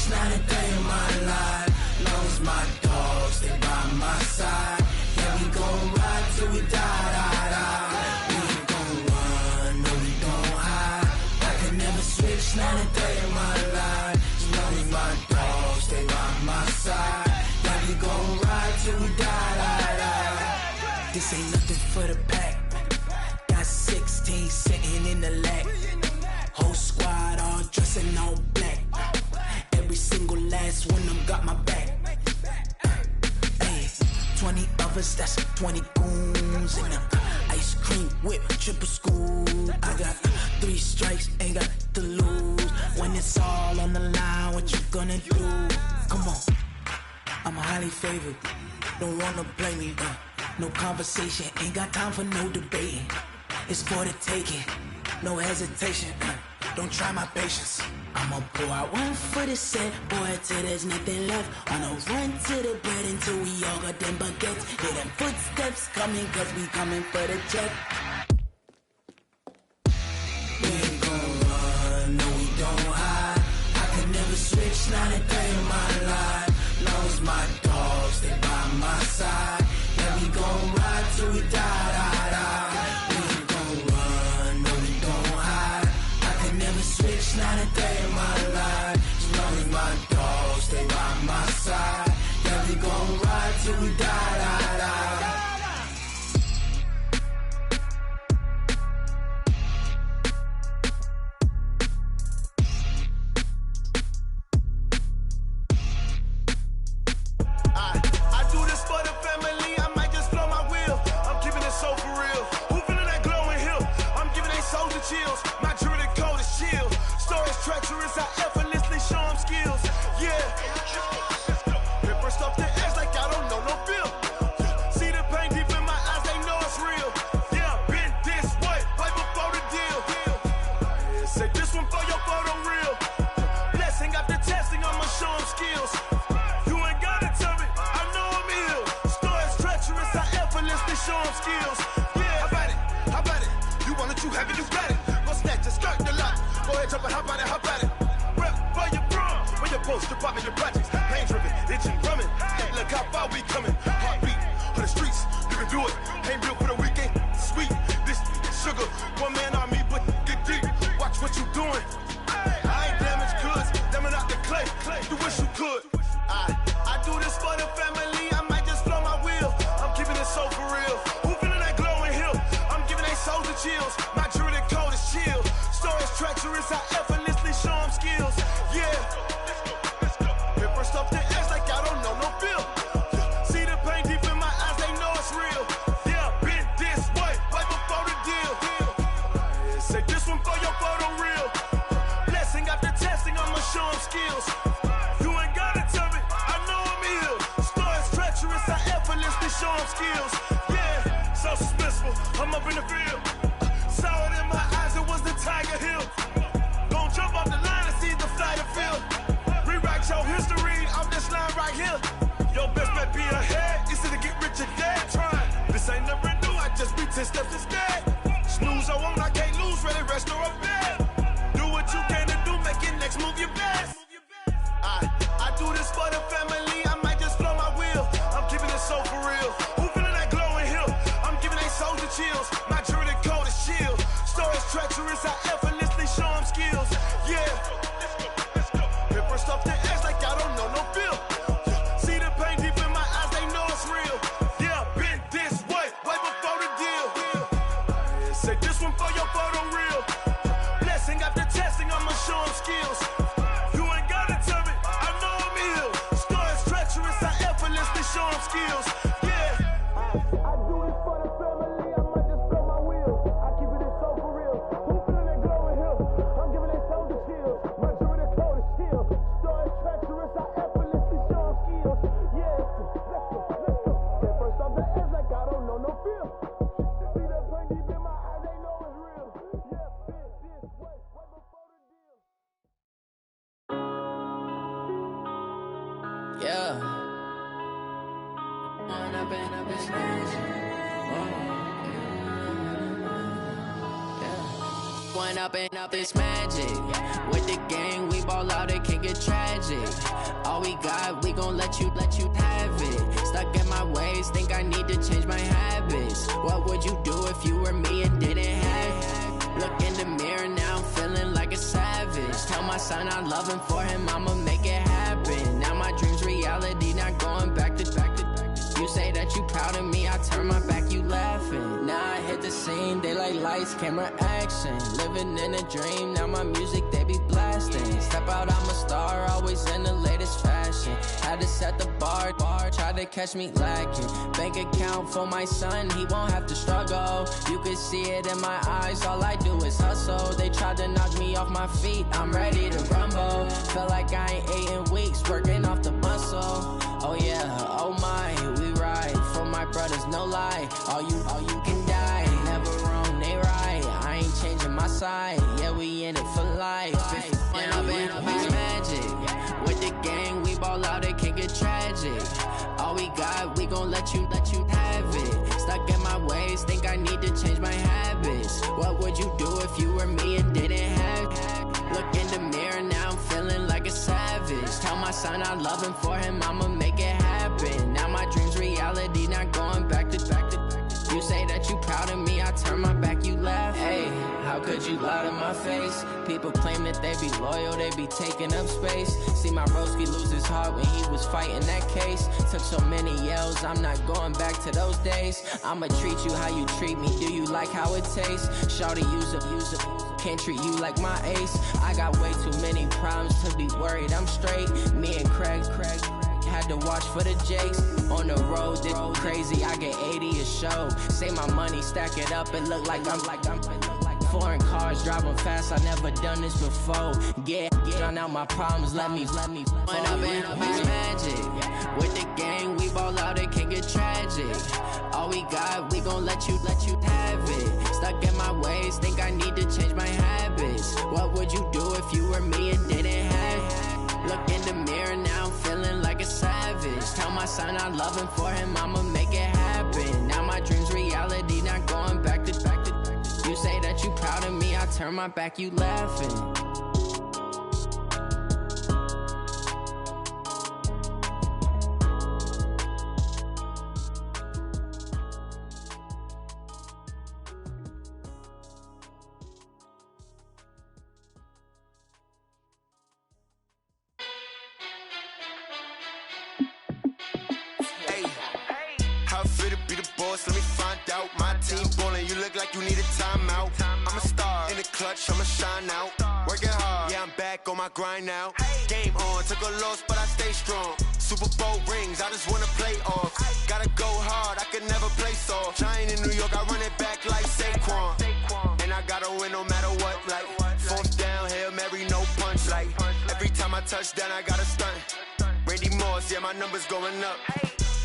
Speaker 6: Not a day in my life, long as my dog not a day in my life. As long as my dogs stay by my side. Yeah, we gon' ride till we die. This ain't nothing for the pack. Got 16 sitting in the lap. Whole squad all dressing all black. Every single last one of them got my back. 20 of us, that's 20 goons in them. Ice cream whip, triple scoop. I got 3 strikes, ain't got to lose. When it's all on the line, what you gonna do? Come on, I'm highly favored. Don't wanna play me, no conversation. Ain't got time for no debating. It's for the taking, no hesitation. Don't try my patience. I'ma pour out one for the set, boy, till there's nothing left. On a run to the bread until we all got them baguettes. Hear them footsteps coming, cause we coming for the check. We ain't gon' run, no we don't hide. I can never switch, not a day in my life. Long as my dogs stay by my side. Yeah, we gon' ride till we die. We ain't gon' run, no we don't hide. I can never switch, not a day in my life. As long as my dogs stay by my side. Yeah, we gon' ride till we die.
Speaker 7: I do this for the family, I might just blow my wheel. I'm keeping it so for real. Who feeling that glowing hill? I'm giving they soldier chills. My jewelry code is chill. Stories treacherous, I effortlessly show them skills. Yeah. Paper stuff the edge like I don't know no feel. See the pain deep in my eyes, they know it's real. Yeah, been this way, right before the deal. Say this one for your photo real. Blessing after testing, I'ma show them skills. You ain't gotta tell me, I know I'm ill. Stories treacherous, I effortlessly show them skills. Yeah, how about it? You want it, you have it, you got it. Go snatch it, skirt the lot. Go ahead, jump it, how about it? Rep for your prom, when you're supposed to pop in your projects. Pain driven, itching, drumming. Look how far we coming. Heartbeat for the streets, you can do it. Ain't built for the weekend, sweet. This sugar, one man army, but get deep. Watch what you doing. I ain't damaged goods, damn it out the clay. You wish you could. I do this for the family, I might just blow my wheel. I'm keeping it so for real. Who feeling that glowing hill? I'm giving they soldier chills. My jewelry code is chill. Stories treacherous, I effortlessly show them skills. Yeah. Paper stuff the edge like I don't know no feel. See the pain deep in my eyes, they know it's real. Yeah, been this way, right before the deal. Say this one for your photo real. Blessing after testing, I'ma show them skills. You ain't gotta tell me, I know I'm ill. Stories treacherous, I effortlessly show them skills. Yeah, so suspenseful, I'm up in the field. Saw it in my eyes, it was the Tiger Hill. Gon' jump off the line and see the flight of field. Rewrite your history off this line right here. Your best bet be ahead, easy to get rich or dead trying. This ain't never new, I just be 10 steps instead. Snooze I won't, I can't lose, ready, rest or a bed. Do what you can to do, make your next move your best. I do this for the family, I might just blow my wheel. I'm keeping it so for real. Who feeling that glowing hill? I'm giving they soldier chills. My jewelry code is chill. Stories treacherous, I effortlessly show them skills. Yeah. Paper stuff the edge like I don't know no feel. See the pain deep in my eyes, they know it's real. Yeah, been this way, right before the deal. Say this one for your photo real. Blessing after testing, I'ma show them skills. You ain't gotta tell me, I know I'm ill. Stories treacherous, I effortlessly show them skills. Yeah. I do this for the family, I might just blow my wheel. I keep it so for real. Who feeling that glowing hill? I'm giving they soldier chills. My jewelry code is chill. Stories treacherous, I effortlessly show them skills. Yeah. Let's go. Get first off the edge like I don't know no feel. See that pain deep in my eyes, they know it's real. Yeah, been this way, right before the deal.
Speaker 6: Yeah. Up this magic. One up and up this magic. With the gang, we ball out, it can get tragic. All we got, we gon' let you have it. Stuck in my ways, think I need to change my habits. What would you do if you were me and didn't have it? Look in the mirror now, I'm feeling like a savage. my son I love him, for him I'ma make it happen. Now my dream's reality, not going back to. You say that you proud of me, I turn my back, you laughing. Now I hit the scene, they like lights, camera, action. Living in a dream, now my music they be blasting. Step out, I'm a star, always in the latest fashion. Had to set the bar, try to catch me lacking. Bank account for my son, he won't have to struggle. You can see it in my eyes, all I do is hustle. They tried to knock me off my feet, I'm ready to rumble. Felt like I ain't ate in weeks, working off the muscle. Oh yeah, oh my, we ride for my brothers, no lie. All you can die, never wrong, they right. I ain't changing my side, yeah, we in it for life. And I've been magic with the gang, we ball out, it can get tragic. All we got, we gon' let you have it. Stuck in my ways, think I need to change my habits. What would you do if you were me and didn't have it? Look in the mirror, now I'm feeling like a savage. Tell my son I love him, for him I'ma make it happen. Now my dream's reality, not going back to. You say that you proud of me, I turn my back, you laugh. Hey, how could you lie to my face? People claim that they be loyal, they be taking up space. See my broski lose his heart when he was fighting that case. Took so many yells, I'm not going back to those days. I'ma treat you how you treat me, do you like how it tastes? Shawty, use up, can't treat you like my ace. I got way too many problems to be worried, I'm straight. Me and Craig had to watch for the Jakes. On the road, this crazy, I get 80 a show. Say my money, stack it up, it look like I'm foreign cars, driving fast, I never done this before. Get on out my problems, let me. When I've been magic with the gang, we ball out, it can get tragic. All we got, we gon' let you have it. Stuck in my ways, think I need to change my habits. What would you do if you were me and didn't have it? Look in the mirror, now I'm feeling like a savage. Tell my son I love him, for him I'ma make it happen. Now my dream's reality, not going back to. You say that you proud of me, I turn my back, you laughing.
Speaker 7: Let me find out. My team ballin', you look like you need a timeout. I'm a star in the clutch, I'ma shine out. Working hard, yeah, I'm back on my grind now. Game on, took a loss, but I stay strong. Super Bowl rings, I just wanna play off. Gotta go hard, I could never play soft. Giant in New York, I run it back like Saquon. And I gotta win no matter what, like fourth down, Hail Mary, no punch. Like every time I touch down, I gotta stunt. Randy Moss, yeah, my numbers going up.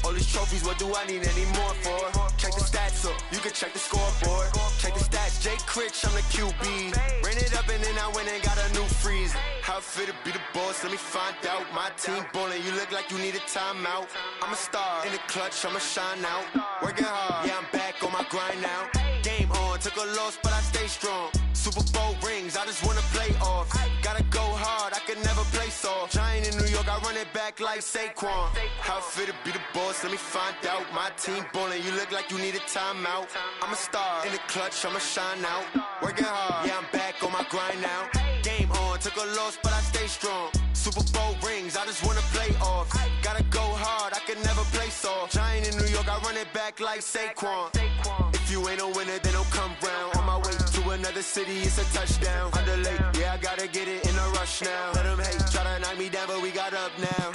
Speaker 7: All these trophies, what do I need any more for? Check the stats up, you can check the scoreboard. Check the stats, Jake Critch, I'm the QB. Ran it up and then I went and got a new freeze. How it feel to be the boss, let me find out. My team ballin', you look like you need a timeout. I'm a star in the clutch, I'ma shine out. Working hard, yeah, I'm back on my grind now. Game on, took a loss, but I stay strong. Super Bowl rings, I just wanna play off. Gotta go hard, I could never play soft. Giant in New York, I run it back like Saquon. How it feel to be the boss, let me find out. My team ballin', you look like you need a timeout. I'm a star in the clutch, I'ma shine out. Working hard, yeah, I'm back on my grind now. Game on, took a loss, but I stay strong. Super Bowl rings, I just wanna play off. Gotta go hard, I could never play soft. Giant in New York, I run it back like Saquon. If you ain't a winner, then don't come round. On my way to another city, it's a touchdown. Underlay, yeah, I gotta get it in a rush now. Let them hate, try to knock me down, but we got up now.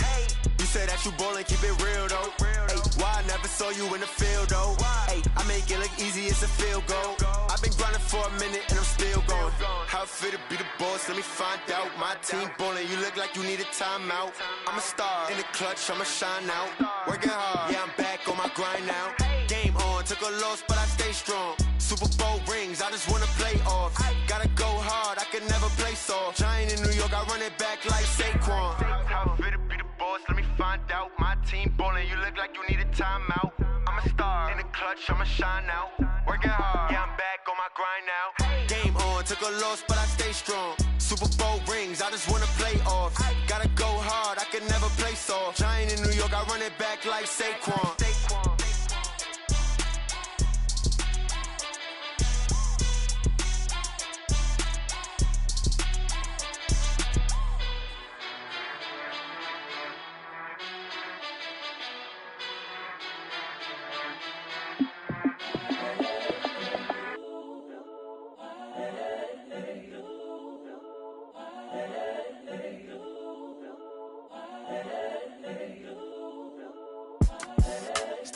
Speaker 7: You say that you ballin', keep it real though. Hey, why I never saw you in the field though? Hey, I make it look easy, it's a field goal. I've been grinding for a minute and I'm still going. How it feel to be the boss, let me find out. My team ballin', you look like you need a timeout. I'm a star in the clutch, I'ma shine out. Working hard, yeah, I'm back on my grind now. Game on, took a loss, but I stay strong. Super Bowl rings, I just wanna play off. Gotta go hard, I could never play soft. Giant in New York, I run it back like Saquon. How it feel to be the boss, let me find out. My team ballin', you look like you need a timeout. I'm a star in the clutch, I'ma shine out. Working hard, yeah, I'm back on my grind now. Game on, took a loss, but I stay strong. Super Bowl rings, I just wanna play off. Gotta go hard, I could never play soft. Giant in New York, I run it back like Saquon.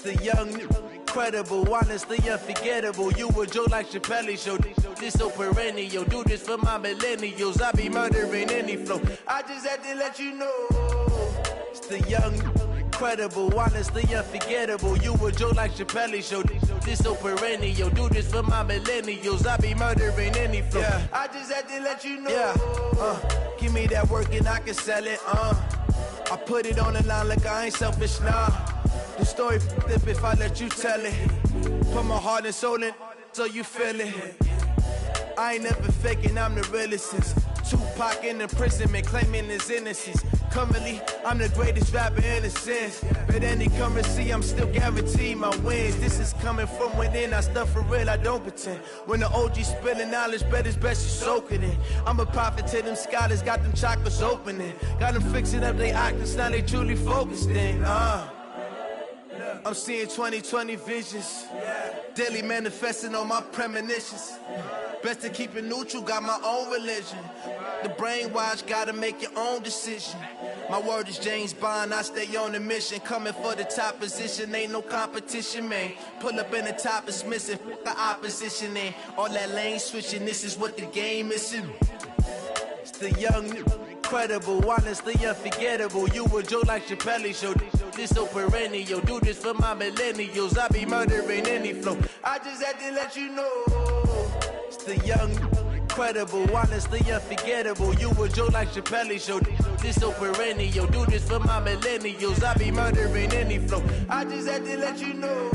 Speaker 6: The young, incredible, honestly unforgettable. You a joke like Chappelle show. This so perennial. Do this for my millennials. I be murdering any flow. I just had to let you know. It's the young, incredible, honestly unforgettable. You a joke like Chappelle show. This so perennial. Do this for my millennials. I be murdering any flow. Yeah. I just had to let you know. Yeah. Give me that work and I can sell it. I put it on the line like I ain't selfish, nah. The story f***ed if I let you tell it. Put my heart and soul in so you feel it. I ain't never faking, I'm the realest since Tupac in imprisonment, claiming his innocence. Currently, I'm the greatest rapper in a sense. But any currency, I'm still guaranteed my wins. This is coming from within, I stuff for real, I don't pretend. When the OG spilling knowledge, bet it's best you soak it in. I'm a prophet to them scholars, got them chakras opening. Got them fixing up they octaves, now they truly focused in. I'm seeing 2020 visions. Daily manifesting on my premonitions. Best to keep it neutral, got my own religion. The brainwash, gotta make your own decision. My word is James Bond, I stay on the mission. Coming for the top position, ain't no competition, man. Pull up in the top, it's missing, the opposition in. All that lane switching, this is what the game is in. It's the young, incredible, honestly unforgettable. You a joke like Chappelle show. This so perennial. Do this for my millennials. I be murdering any flow. I just had to let you know. It's the young, incredible, honestly unforgettable. You a joke like Chappelle show. This so perennial. Do this for my millennials. I be murdering any flow. I just had to let you know.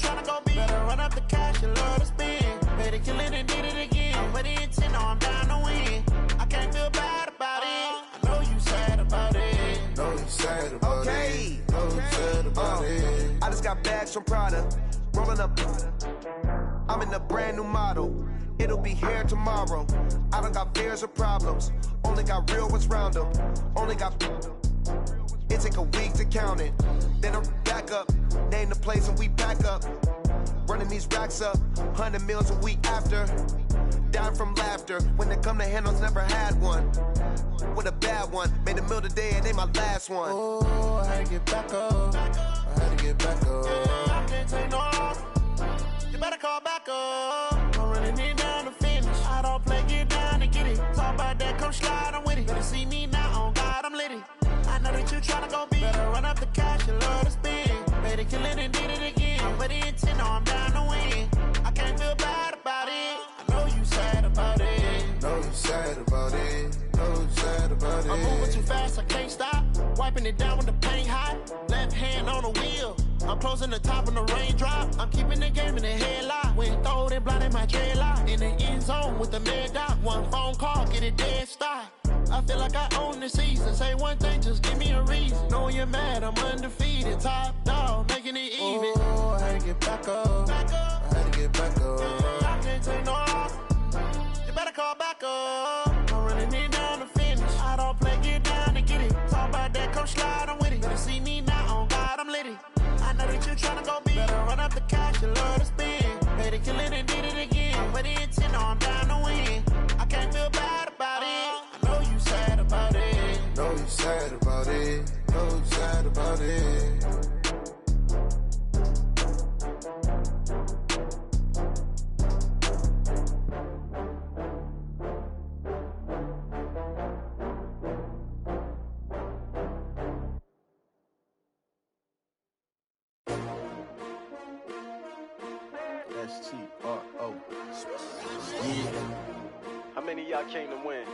Speaker 7: tryna go be. Better run up the cash, you love to spend. Better kill it and did it again. With the intent, I'm down to win. I can't feel bad about it. I know you sad about it.
Speaker 8: Know you sad about it. Know you sad about it.
Speaker 7: I just got bags from Prada. Rolling up. I'm in a brand new model. It'll be here tomorrow. I don't got fears or problems. Only got real ones round them. Only got. It take a week to count it. Then I'm back up. Name the place and we back up. Running these racks up. 100 meals a week after. Down from laughter. When it come to handles, never had one. With a bad one. Made a meal today and ain't my last one.
Speaker 8: Oh, I had to get back up. I had to get back up.
Speaker 7: I can't take no off. You better call back up. I'm running it down to finish. I don't play, get down to get it. Talk about that, come slide, I'm with it. Better see me now, on God, I'm litty. I know that you tryna go be. Better run up the cash, you love to spend. Better kill it and did it again. With the intent, I'm down to win. I can't feel bad about it. I know you sad about it.
Speaker 8: Know you sad about it. Know you sad about it.
Speaker 7: I'm moving too fast, I can't stop. Wiping it down with the paint hot. Left hand on the wheel. I'm closing the top of the raindrop. I'm keeping the game in the headlock. When throwed and blinded my dreadlock. In the end zone with the mad dot. One phone call, get it dead stop. I feel like I own the season. Say one thing, just give me a reason. Knowing you're mad, I'm undefeated. Top dog, making it even.
Speaker 8: Oh, I had to get back up. I had to get back up.
Speaker 7: I can't take no off. You better call back up. I'm running it down to finish. I don't play, get down to get it. Talk about that, come slide, I'm with it. Better see me now, on God, I'm litty. I know that you tryna go be. Better run up the cash, you love to spend. Better kill it and did it again. With the intent, I'm down to win. I can't feel bad about it. I know you sad about it.
Speaker 8: Know you sad about it. Know you sad about it.
Speaker 7: STRO. Yeah.
Speaker 9: How many of y'all came to win?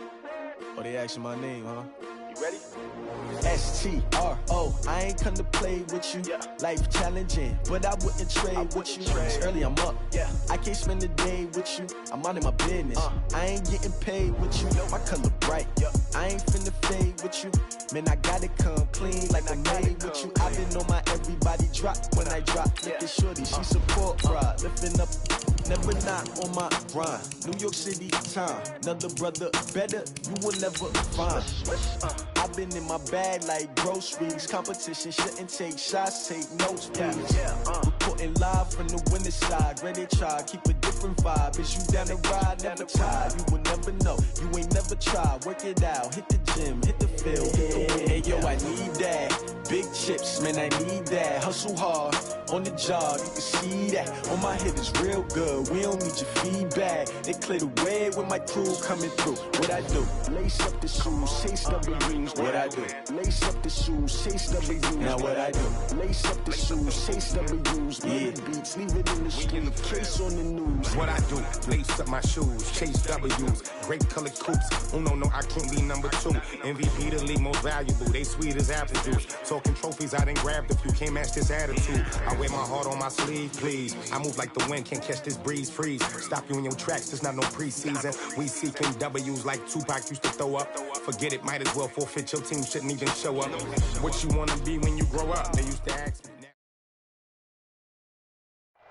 Speaker 7: Oh, they asking my name, huh?
Speaker 9: You ready?
Speaker 7: STRO. I ain't come to play with you.
Speaker 9: Yeah.
Speaker 7: Life challenging, but I wouldn't trade with you. It's early, I'm up.
Speaker 9: Yeah.
Speaker 7: I can't spend the day with you. I'm minding my business. I ain't getting paid with you. My color bright. I ain't finna fade with you. Man, I gotta come clean like I made with you. I've been on my everybody drop when I drop. Look at shorty, she support pride. Lifting up, never not on my grind. New York City time. Another brother better, you will never find. I've been in my bag like groceries. Competition shouldn't take shots, take notes, please. Reporting live from the winning side. Ready to try, keep a different vibe. Is you down the ride, never tired. You will never know, you ain't never tried. Work it out, hit the gym, hit the field, hit the wind. Hey yo, I need that. Big chips, man, I need that. Hustle hard, on the job, you can see that. On my head is real good, we don't need your feedback. They clear the way with my crew coming through. What I do? Lace up the shoes, chase W's. What I do? Lace up the shoes, chase W's. Now what I do? Lace up the shoes, chase W's. Yeah. Beats, leave it in the street, case on the news.
Speaker 10: What I do? Lace up my shoes, chase W's. Great colored coops. Oh no, I can't be number 2. MVP the league most valuable. They sweet as apple juice. Talking trophies, I didn't grab the few. Can't match this attitude. I wear my heart on my sleeve, please. I move like the wind, can't catch this breeze, freeze. Stop you in your tracks, there's not no preseason. We seeking W's like Tupac used to throw up. Forget it, might as well forfeit. Your team shouldn't even show up. What you wanna be when you grow up? They used to ask me.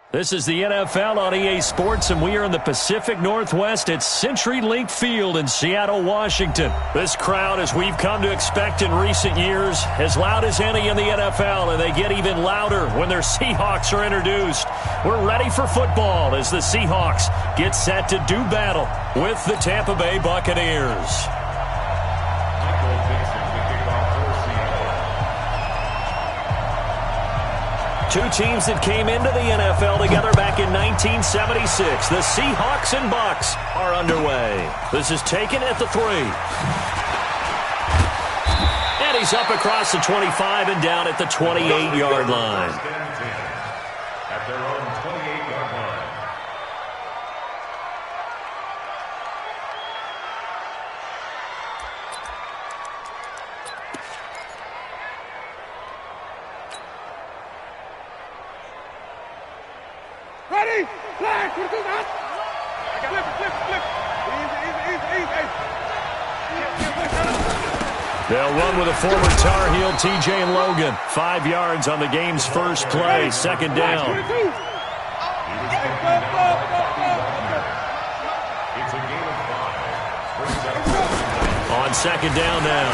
Speaker 1: This is the NFL on EA Sports, and we are in the Pacific Northwest at CenturyLink Field in Seattle, Washington. This crowd, as we've come to expect in recent years, as loud as any in the NFL, and they get even louder when their Seahawks are introduced. We're ready for football as the Seahawks get set to do battle with the Tampa Bay Buccaneers. Two teams that came into the NFL together back in 1976. The Seahawks and Bucs are underway. This is taken at the 3. And he's up across the 25 and down at the 28-yard line.
Speaker 2: At their own 28-yard line.
Speaker 3: Ready? Flag. Flip. Easy.
Speaker 1: They'll run with a former Tar Heel, TJ Logan. 5 yards on the game's first play. Second down.
Speaker 2: It's a gain of 5.
Speaker 1: On second down now,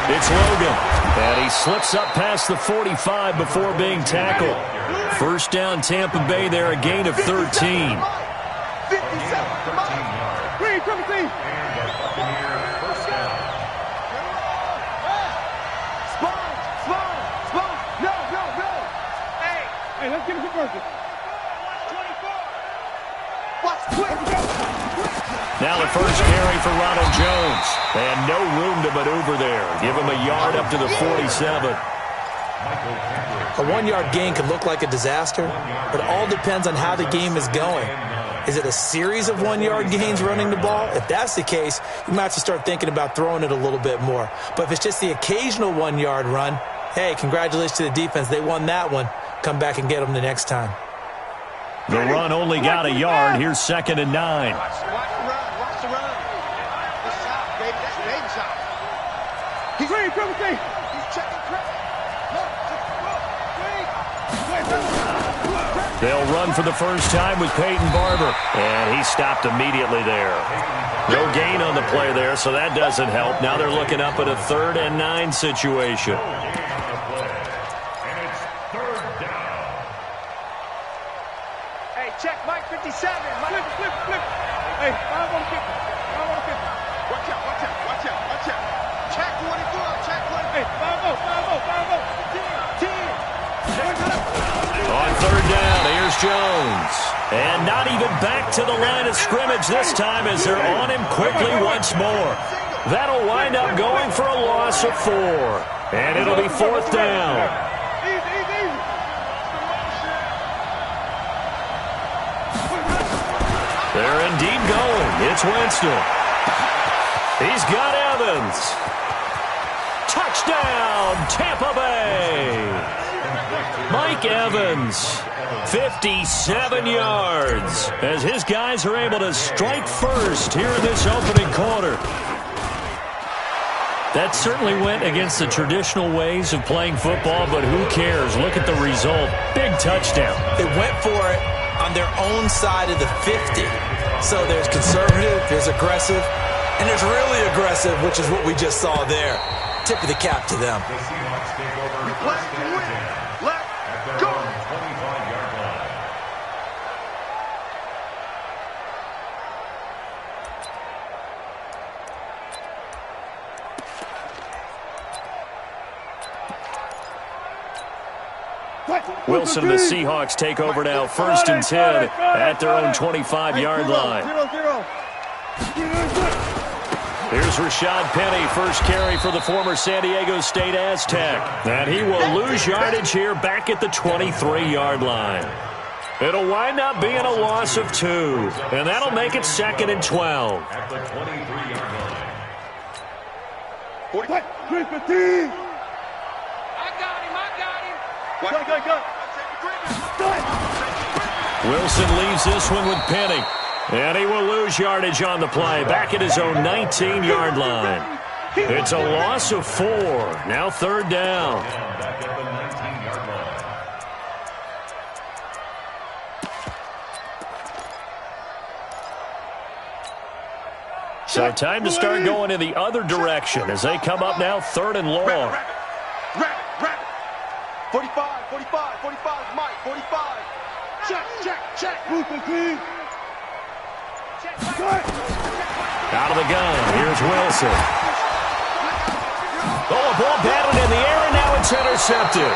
Speaker 1: it's Logan. And he slips up past the 45 before being tackled. First down, Tampa Bay there, a gain of 13.
Speaker 3: 57. Green, triple team.
Speaker 2: And the Buccaneers first down.
Speaker 3: Slow. No. Hey, let's get it converted. Watch quick.
Speaker 1: Now the first carry for Ronald Jones. And no room to maneuver there. Give him a yard up to the 47.
Speaker 4: A 1-yard gain can look like a disaster, but it all depends on how the game is going. Is it a series of 1-yard gains running the ball? If that's the case, you might have to start thinking about throwing it a little bit more. But if it's just the occasional 1-yard run, hey, congratulations to the defense. They won that one. Come back and get them the next time.
Speaker 1: The run only got a yard. Here's 2nd and 9.
Speaker 3: Watch the run. Good shot, baby. That's a baby shot. He's ready, triple team. He's checking credit.
Speaker 1: They'll run for the first time with Peyton Barber. And he stopped immediately there. No gain on the play there, so that doesn't help. Now they're looking up at a 3rd and 9 situation.
Speaker 2: And it's 3rd down.
Speaker 3: Hey, check Mike 57. Flip. Hey, 5 on 50. Watch out. Check 24. Hey, 5-0. 10.
Speaker 1: On 3rd down, here's Jones. And not even back to the line of scrimmage this time as they're on him quickly once more. That'll wind up going for a loss of 4. And it'll be 4th down.
Speaker 3: Easy.
Speaker 1: They're indeed going. It's Winston. He's got Evans. Touchdown, Tampa Bay. Mike Evans, 57 yards, as his guys are able to strike first here in this opening quarter. That certainly went against the traditional ways of playing football, but who cares? Look at the result. Big touchdown.
Speaker 4: They went for it on their own side of the 50. So there's conservative, there's aggressive, and there's really aggressive, which is what we just saw there. Tip of the cap to them.
Speaker 2: The Seahawks take over first and 10 at their own 25-yard line.
Speaker 1: Wilson and the Seahawks take over now, 1st and 10 at their own 25-yard line.
Speaker 3: 0-0.
Speaker 1: Here's Rashad Penny, first carry for the former San Diego State Aztec. And he will lose yardage here back at the 23-yard line. It'll wind up being a loss of 2, and that'll make it 2nd and 12.
Speaker 2: At the 23-yard line.
Speaker 3: 45. I got him.
Speaker 1: Wilson leaves this one with Penny. And he will lose yardage on the play, back at his own 19-yard line. It's a loss of 4. Now 3rd down.
Speaker 2: Back at the 19-yard line.
Speaker 1: So time to start going in the other direction as they come up now 3rd and long.
Speaker 3: Rapid. 45, Mike, 45. Check.
Speaker 1: Out of the gun, here's Wilson. Oh, a ball batted in the air, and now it's intercepted.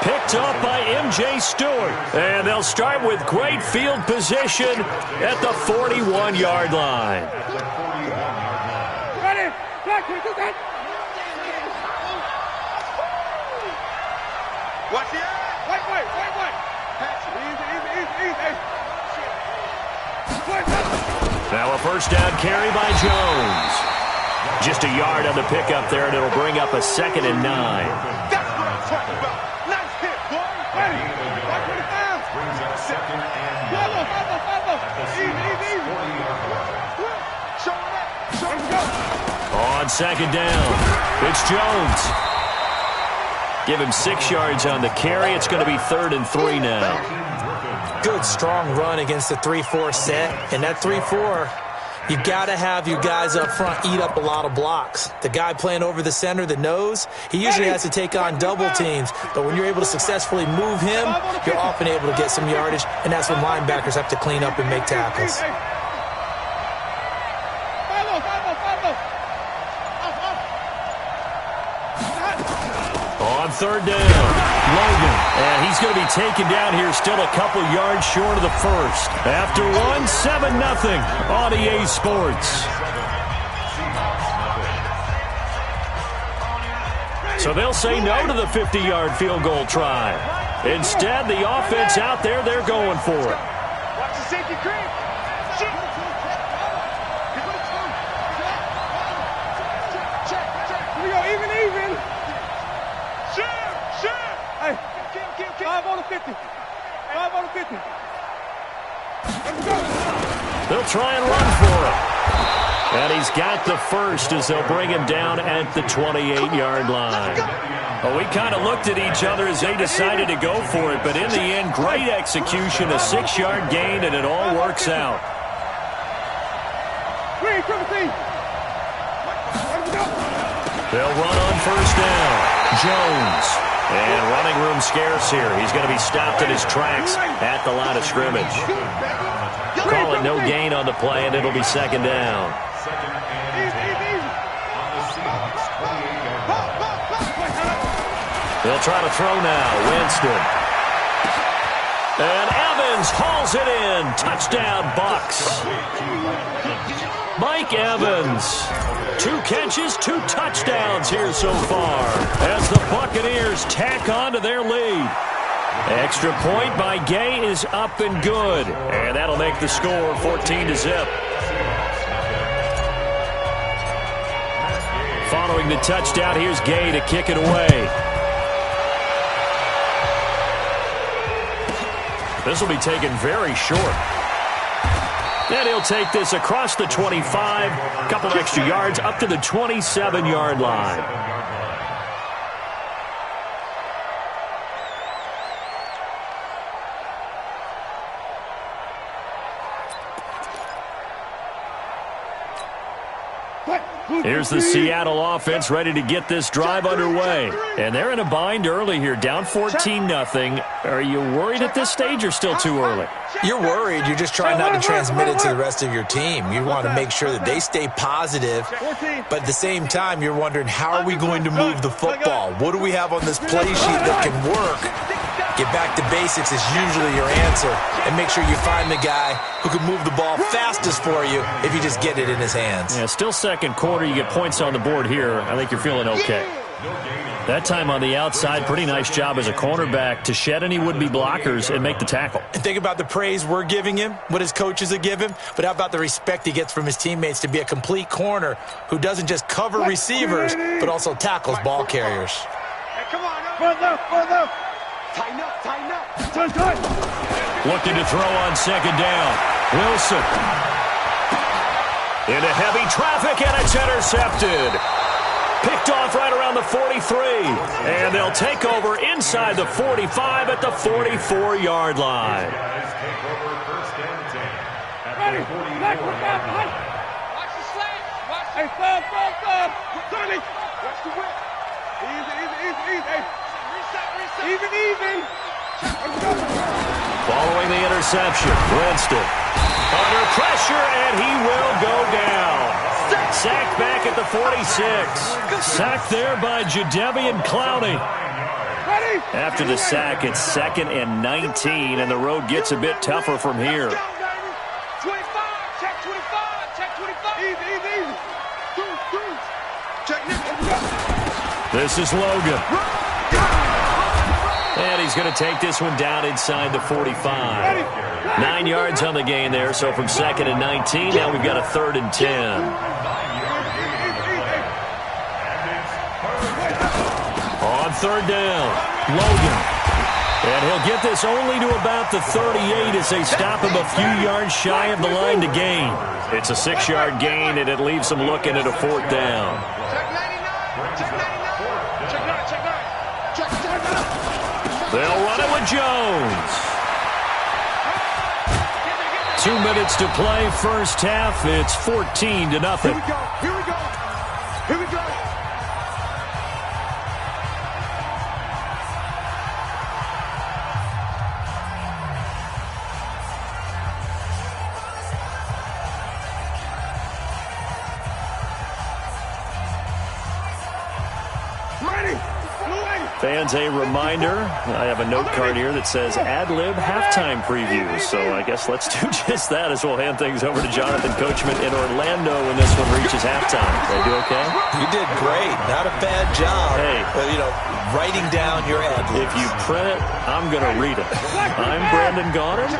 Speaker 1: Picked up by M.J. Stewart. And they'll start with great field position at the 41-yard line.
Speaker 3: Ready? Watch it. Wait. Easy.
Speaker 1: Now a first down carry by Jones. Just a yard on the pickup there, and it'll bring up a 2nd and 9.
Speaker 3: That's what I'm talking about. Nice hit, boy. Ready.
Speaker 2: Brings up 2nd and 9.
Speaker 1: second down. It's Jones. Give him 6 yards on the carry. It's going to be 3rd and 3 now.
Speaker 4: Good, strong run against the 3-4 set. And that 3-4, you got to have your guys up front eat up a lot of blocks. The guy playing over the center, the nose, he usually has to take on double teams. But when you're able to successfully move him, you're often able to get some yardage, and that's when linebackers have to clean up and make tackles.
Speaker 1: On 3rd down, Logan. And he's going to be taken down here still a couple yards short of the first. After 7-0 on EA Sports. So they'll say no to the 50-yard field goal try. Instead, the offense out there, they're going for it.
Speaker 3: Watch the safety creep. Here we go, even. Hey, 5 on the 50. 5 on the 50. Let's go.
Speaker 1: They'll try and run for it. And he's got the first as they'll bring him down at the 28-yard line. Well, we kind of looked at each other as they decided to go for it, but in the end, great execution, a 6-yard gain, and it all works out. They'll run on 1st down. Jones. And running room scarce here. He's going to be stopped in his tracks at the line of scrimmage. Call it no gain on the play, and it'll be 2nd down. They'll try to throw now. Winston. And Evans hauls it in. Touchdown, Bucks. Mike Evans. 2 catches, 2 touchdowns here so far as the Buccaneers tack on to their lead. Extra point by Gay is up and good. And that'll make the score 14-0. Following the touchdown, here's Gay to kick it away. This will be taken very short. And he'll take this across the 25, a couple extra yards up to the 27-yard line. Here's the Seattle offense ready to get this drive underway. And they're in a bind early here, down 14-0. Are you worried at this stage or still too early?
Speaker 4: You're worried. You're just trying not to transmit it to the rest of your team. You want to make sure that they stay positive. But at the same time, you're wondering, how are we going to move the football? What do we have on this play sheet that can work? Get back to basics is usually your answer. And make sure you find the guy who can move the ball fastest for you if you just get it in his hands.
Speaker 1: Yeah, still second quarter. You get points on the board here. I think you're feeling okay. That time on the outside, pretty nice job as a cornerback to shed any would-be blockers and make the tackle.
Speaker 4: And think about the praise we're giving him, what his coaches have given him, but how about the respect he gets from his teammates to be a complete corner who doesn't just cover receivers, but also tackles ball carriers.
Speaker 3: Hey, come on. Further. Tighten up.
Speaker 1: Looking to throw on 2nd down. Wilson. Into heavy traffic, and it's intercepted. Picked off right around the 43. And they'll take over inside the 45 at the 44-yard line.
Speaker 3: Ready. Watch the slant. Hey, stop. Watch the whip. Easy. Hey. Reset. Even.
Speaker 1: Following the interception, Winston under pressure, and he will go down. Sacked back at the 46. Sacked there by Jadeveon Clowney. After the sack, it's 2nd and 19, and the road gets a bit tougher from here.
Speaker 3: 25. Check 25. Easy. Check now.
Speaker 1: This is Logan. And he's going to take this one down inside the 45. 9 yards on the gain there, so from 2nd and 19, now we've got a 3rd and 10. On 3rd down, Logan. And he'll get this only to about the 38 as they stop him a few yards shy of the line to gain. It's a 6-yard gain, and it leaves them looking at a 4th down. They'll run it with Jones. 2 minutes to play, first half. It's 14-0.
Speaker 3: Here we go. Here we go. Here we go.
Speaker 1: Fans, a reminder, I have a note card here that says ad-lib halftime preview. So I guess let's do just that as we'll hand things over to Jonathan Coachman in Orlando when this one reaches halftime. They do okay?
Speaker 4: You did great. Not a bad job.
Speaker 1: Hey.
Speaker 4: Writing down your ad-libs.
Speaker 1: If you print it, I'm going to read it. I'm Brandon Gaudin.
Speaker 3: 5 on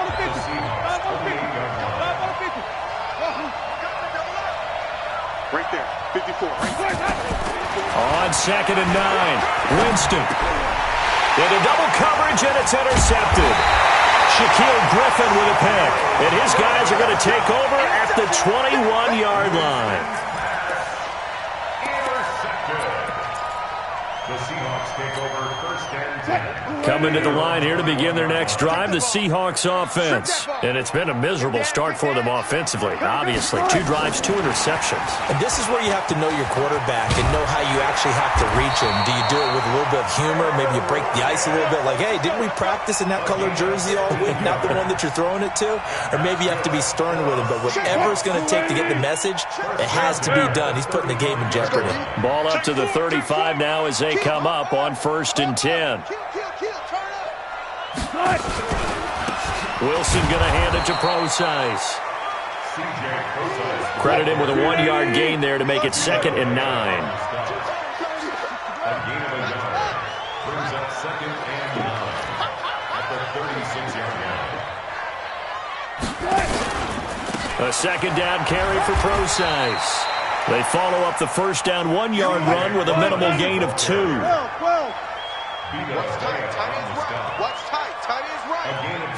Speaker 3: the 50. 5 on the 50. 5 on the 50. Right there. 54. Right there.
Speaker 1: On 2nd and 9, Winston. Into double coverage, and it's intercepted. Shaquille Griffin with a pick. And his guys are going to take over at the 21-yard line.
Speaker 2: Intercepted. The Seahawks take over first and 10.
Speaker 1: Coming to the line here to begin their next drive, the Seahawks offense. And it's been a miserable start for them offensively. Obviously, 2 drives, 2 interceptions.
Speaker 4: And this is where you have to know your quarterback and know how you actually have to reach him. Do you do it with a little bit of humor? Maybe you break the ice a little bit, like, hey, didn't we practice in that colored jersey all week, not the one that you're throwing it to? Or maybe you have to be stern with him. But whatever it's going to take to get the message, it has to be done. He's putting the game in jeopardy.
Speaker 1: Ball up to the 35 now as they come up on 1st and 10. Wilson going to hand it to Procise. Credit him with a 1-yard gain there to make it 2nd and 9.
Speaker 2: A gain of a yard brings up 2nd and 9 at the 36-yard line.
Speaker 1: A 2nd down carry for Procise. They follow up the 1st down 1-yard run with a minimal gain of 2.
Speaker 3: What's tight? Tight is right. What's tight? Tight is right.
Speaker 2: A gain of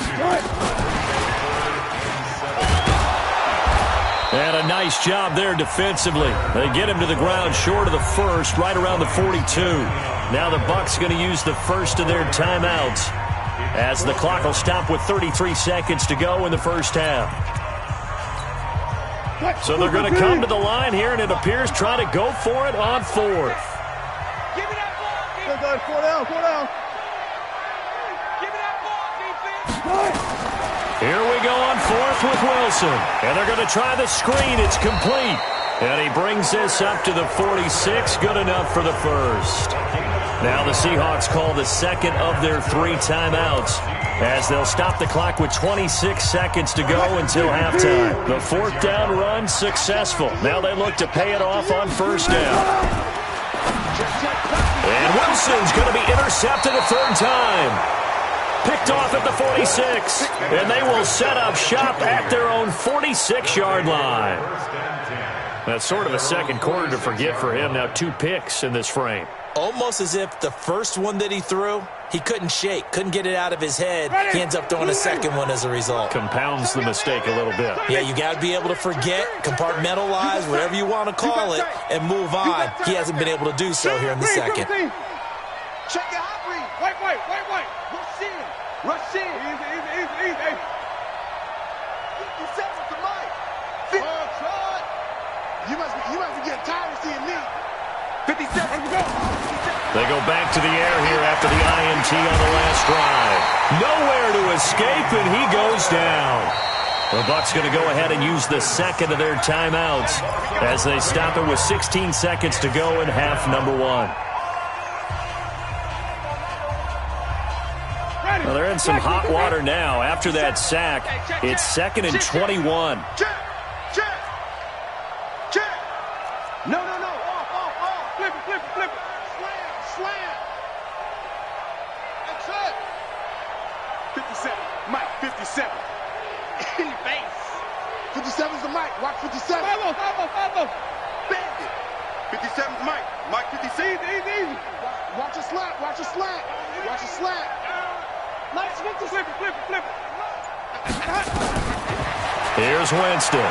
Speaker 2: 2.
Speaker 1: And a nice job there defensively. They get him to the ground short of the 1st, right around the 42. Now the Bucs going to use the first of their timeouts as the clock will stop with 33 seconds to go in the first half. So they're going to come to the line here, and it appears try to go for it on 4th.
Speaker 3: Give me that ball, defense. 4 down, 4 down. Give me that ball, defense.
Speaker 1: Here we go on 4th with Wilson. And they're going to try the screen. It's complete. And he brings this up to the 46. Good enough for the 1st. Now the Seahawks call the 2nd of their 3 timeouts as they'll stop the clock with 26 seconds to go until halftime. The 4th down run successful. Now they look to pay it off on 1st down. And Wilson's going to be intercepted a 3rd time. Picked off at the 46. And they will set up shop at their own 46-yard line. That's sort of a second quarter to forget for him. Now 2 picks in this frame.
Speaker 4: Almost as if the first one that he threw, he couldn't shake, couldn't get it out of his head. He ends up throwing a second one as a result.
Speaker 1: Compounds the mistake a little bit.
Speaker 4: Yeah, you got to be able to forget, compartmentalize, whatever you want to call it, and move on. He hasn't been able to do so here in the second.
Speaker 3: Check your hot read. Wait. Rush in. Rush in. Easy. Hey. You said with the mic. You must be getting tired of seeing me. 57. Here we go.
Speaker 1: They go back to the air here after the INT on the last drive. Nowhere to escape, and he goes down. The Bucs going to go ahead and use the 2nd of their timeouts as they stop it with 16 seconds to go in half number 1. Well, they're in some hot water now. After that sack, it's 2nd and 21.
Speaker 3: Check. No. Off. Flip it. Slam. That's it. 57. Mike, 57. In your face. 57's the Mike. Watch 57. 5-0. Bend it. 57's Mike. Mike 57. Easy. Watch a slap. Nice. Flip it.
Speaker 1: Here's Winston.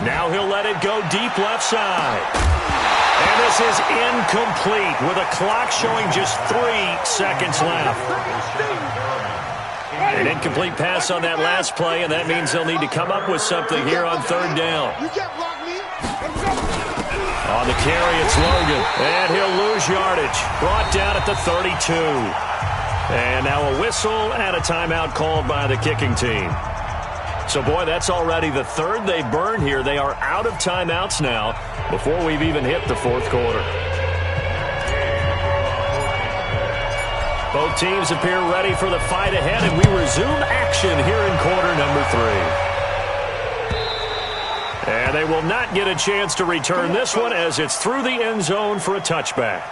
Speaker 1: Now he'll let it go deep left side. And this is incomplete with a clock showing just 3 seconds left. An incomplete pass on that last play, and that means they'll need to come up with something here on third down. On the carry, it's Logan, and he'll lose yardage. Brought down at the 32. And now a whistle and a timeout called by the kicking team. So, boy, that's already the third they've burned here. They are out of timeouts now before we've even hit the fourth quarter. Both teams appear ready for the fight ahead, and we resume action here in quarter number 3. And they will not get a chance to return this one as it's through the end zone for a touchback.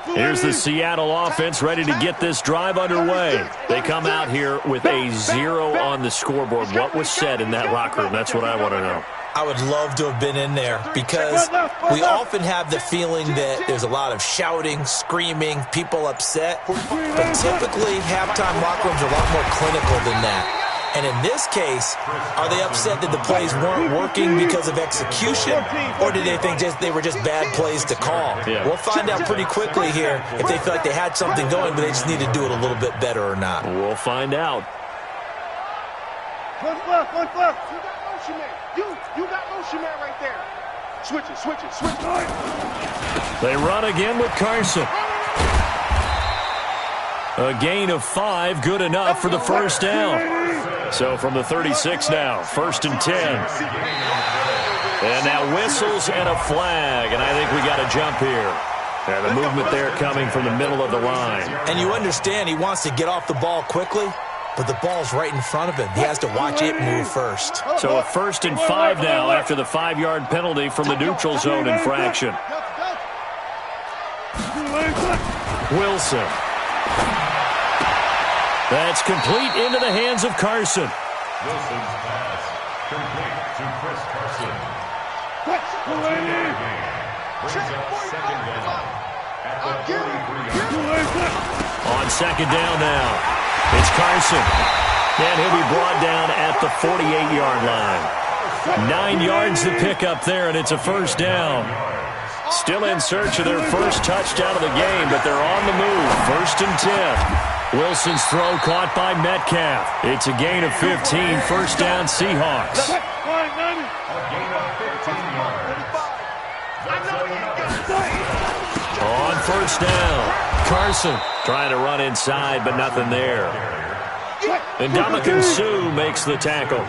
Speaker 1: Here's the Seattle offense ready to get this drive underway. They come out here with a 0 on the scoreboard. What was said in that locker room? That's what I want to know.
Speaker 4: I would love to have been in there because we often have the feeling that there's a lot of shouting, screaming, people upset. But typically, halftime locker rooms are a lot more clinical than that. And in this case, are they upset that the plays weren't working because of execution, or did they think they were just bad plays to call?
Speaker 1: Yeah.
Speaker 4: We'll find out pretty quickly here if they feel like they had something going, but they just need to do it a little bit better or not.
Speaker 1: We'll find out.
Speaker 3: Look. You got motion man. You got motion man right there. Switch it.
Speaker 1: They run again with Carson. A gain of 5, good enough for the first down. So from the 36 now, 1st and 10. And now whistles and a flag, and I think we got a jump here. And the movement there coming from the middle of the line.
Speaker 4: And you understand he wants to get off the ball quickly, but the ball's right in front of him. He has to watch it move first.
Speaker 1: So a 1st and 5 now after the 5-yard penalty from the neutral zone infraction. Wilson. That's complete into the hands of Carson.
Speaker 2: Wilson's pass complete to Chris Carson. Brings up second down at the 43-yard line.
Speaker 1: On second down now, it's Carson. And he'll be brought down at the 48-yard line. 9 yards to pick up there, and it's a first down. Still in search of their first touchdown of the game, but they're on the move. 1st and 10. Wilson's throw caught by Metcalf. It's a gain of 15. First down, Seahawks.
Speaker 2: A gain of 15 yards.
Speaker 1: On first down, Carson trying to run inside, but nothing there. And Ndamukong Suh makes the tackle.
Speaker 2: No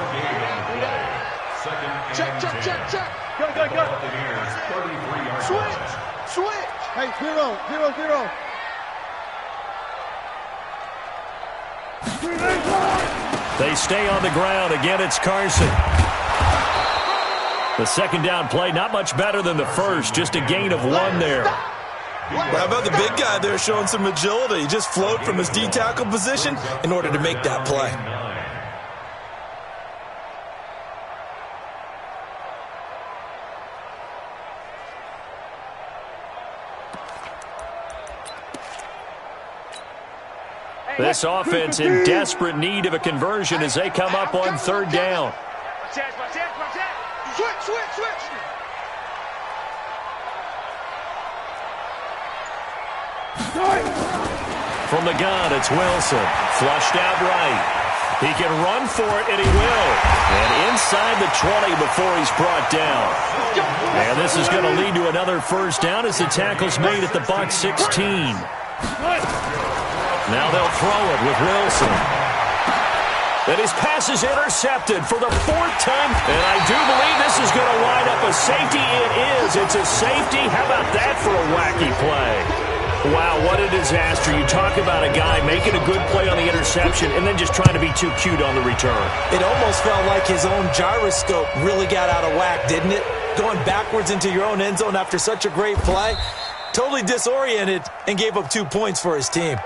Speaker 2: gain on the play. Second and 10.
Speaker 3: Go.
Speaker 2: Buccaneers 33-yard line.
Speaker 3: Switch. Hey, 0.
Speaker 1: They stay on the ground. Again, it's Carson. The second down play, not much better than the first. Just a gain of 1 there.
Speaker 4: How about the big guy there showing some agility? He just flowed from his D-tackle position in order to make that play.
Speaker 1: This offense in desperate need of a conversion as they come up on third down.
Speaker 3: Switch.
Speaker 1: From the gun, it's Wilson. Flushed out right. He can run for it, and he will. And inside the 20 before he's brought down. And this is going to lead to another first down as the tackle's made at the Bucs 16. Now they'll throw it with Wilson. And his pass is intercepted for the 4th time. And I do believe this is going to wind up a safety. It is. It's a safety. How about that for a wacky play? Wow, what a disaster. You talk about a guy making a good play on the interception and then just trying to be too cute on the return.
Speaker 4: It almost felt like his own gyroscope really got out of whack, didn't it? Going backwards into your own end zone after such a great play. Totally disoriented and gave up 2 points for his team.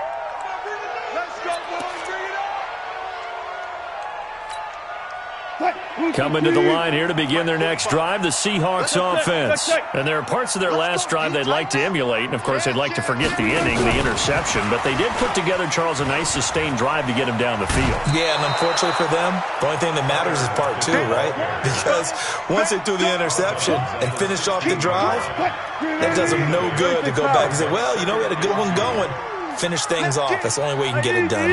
Speaker 1: Coming to the line here to begin their next drive, the Seahawks offense. And there are parts of their last drive they'd like to emulate. And, of course, they'd like to forget the inning, the interception. But they did put together, Charles, a nice sustained drive to get him down the field.
Speaker 4: Yeah, and unfortunately for them, the only thing that matters is part two, right? Because once they threw the interception and finished off the drive, that does them no good to go back and say, well, you know, we had a good one going. Finish things off. That's the only way you can get it done.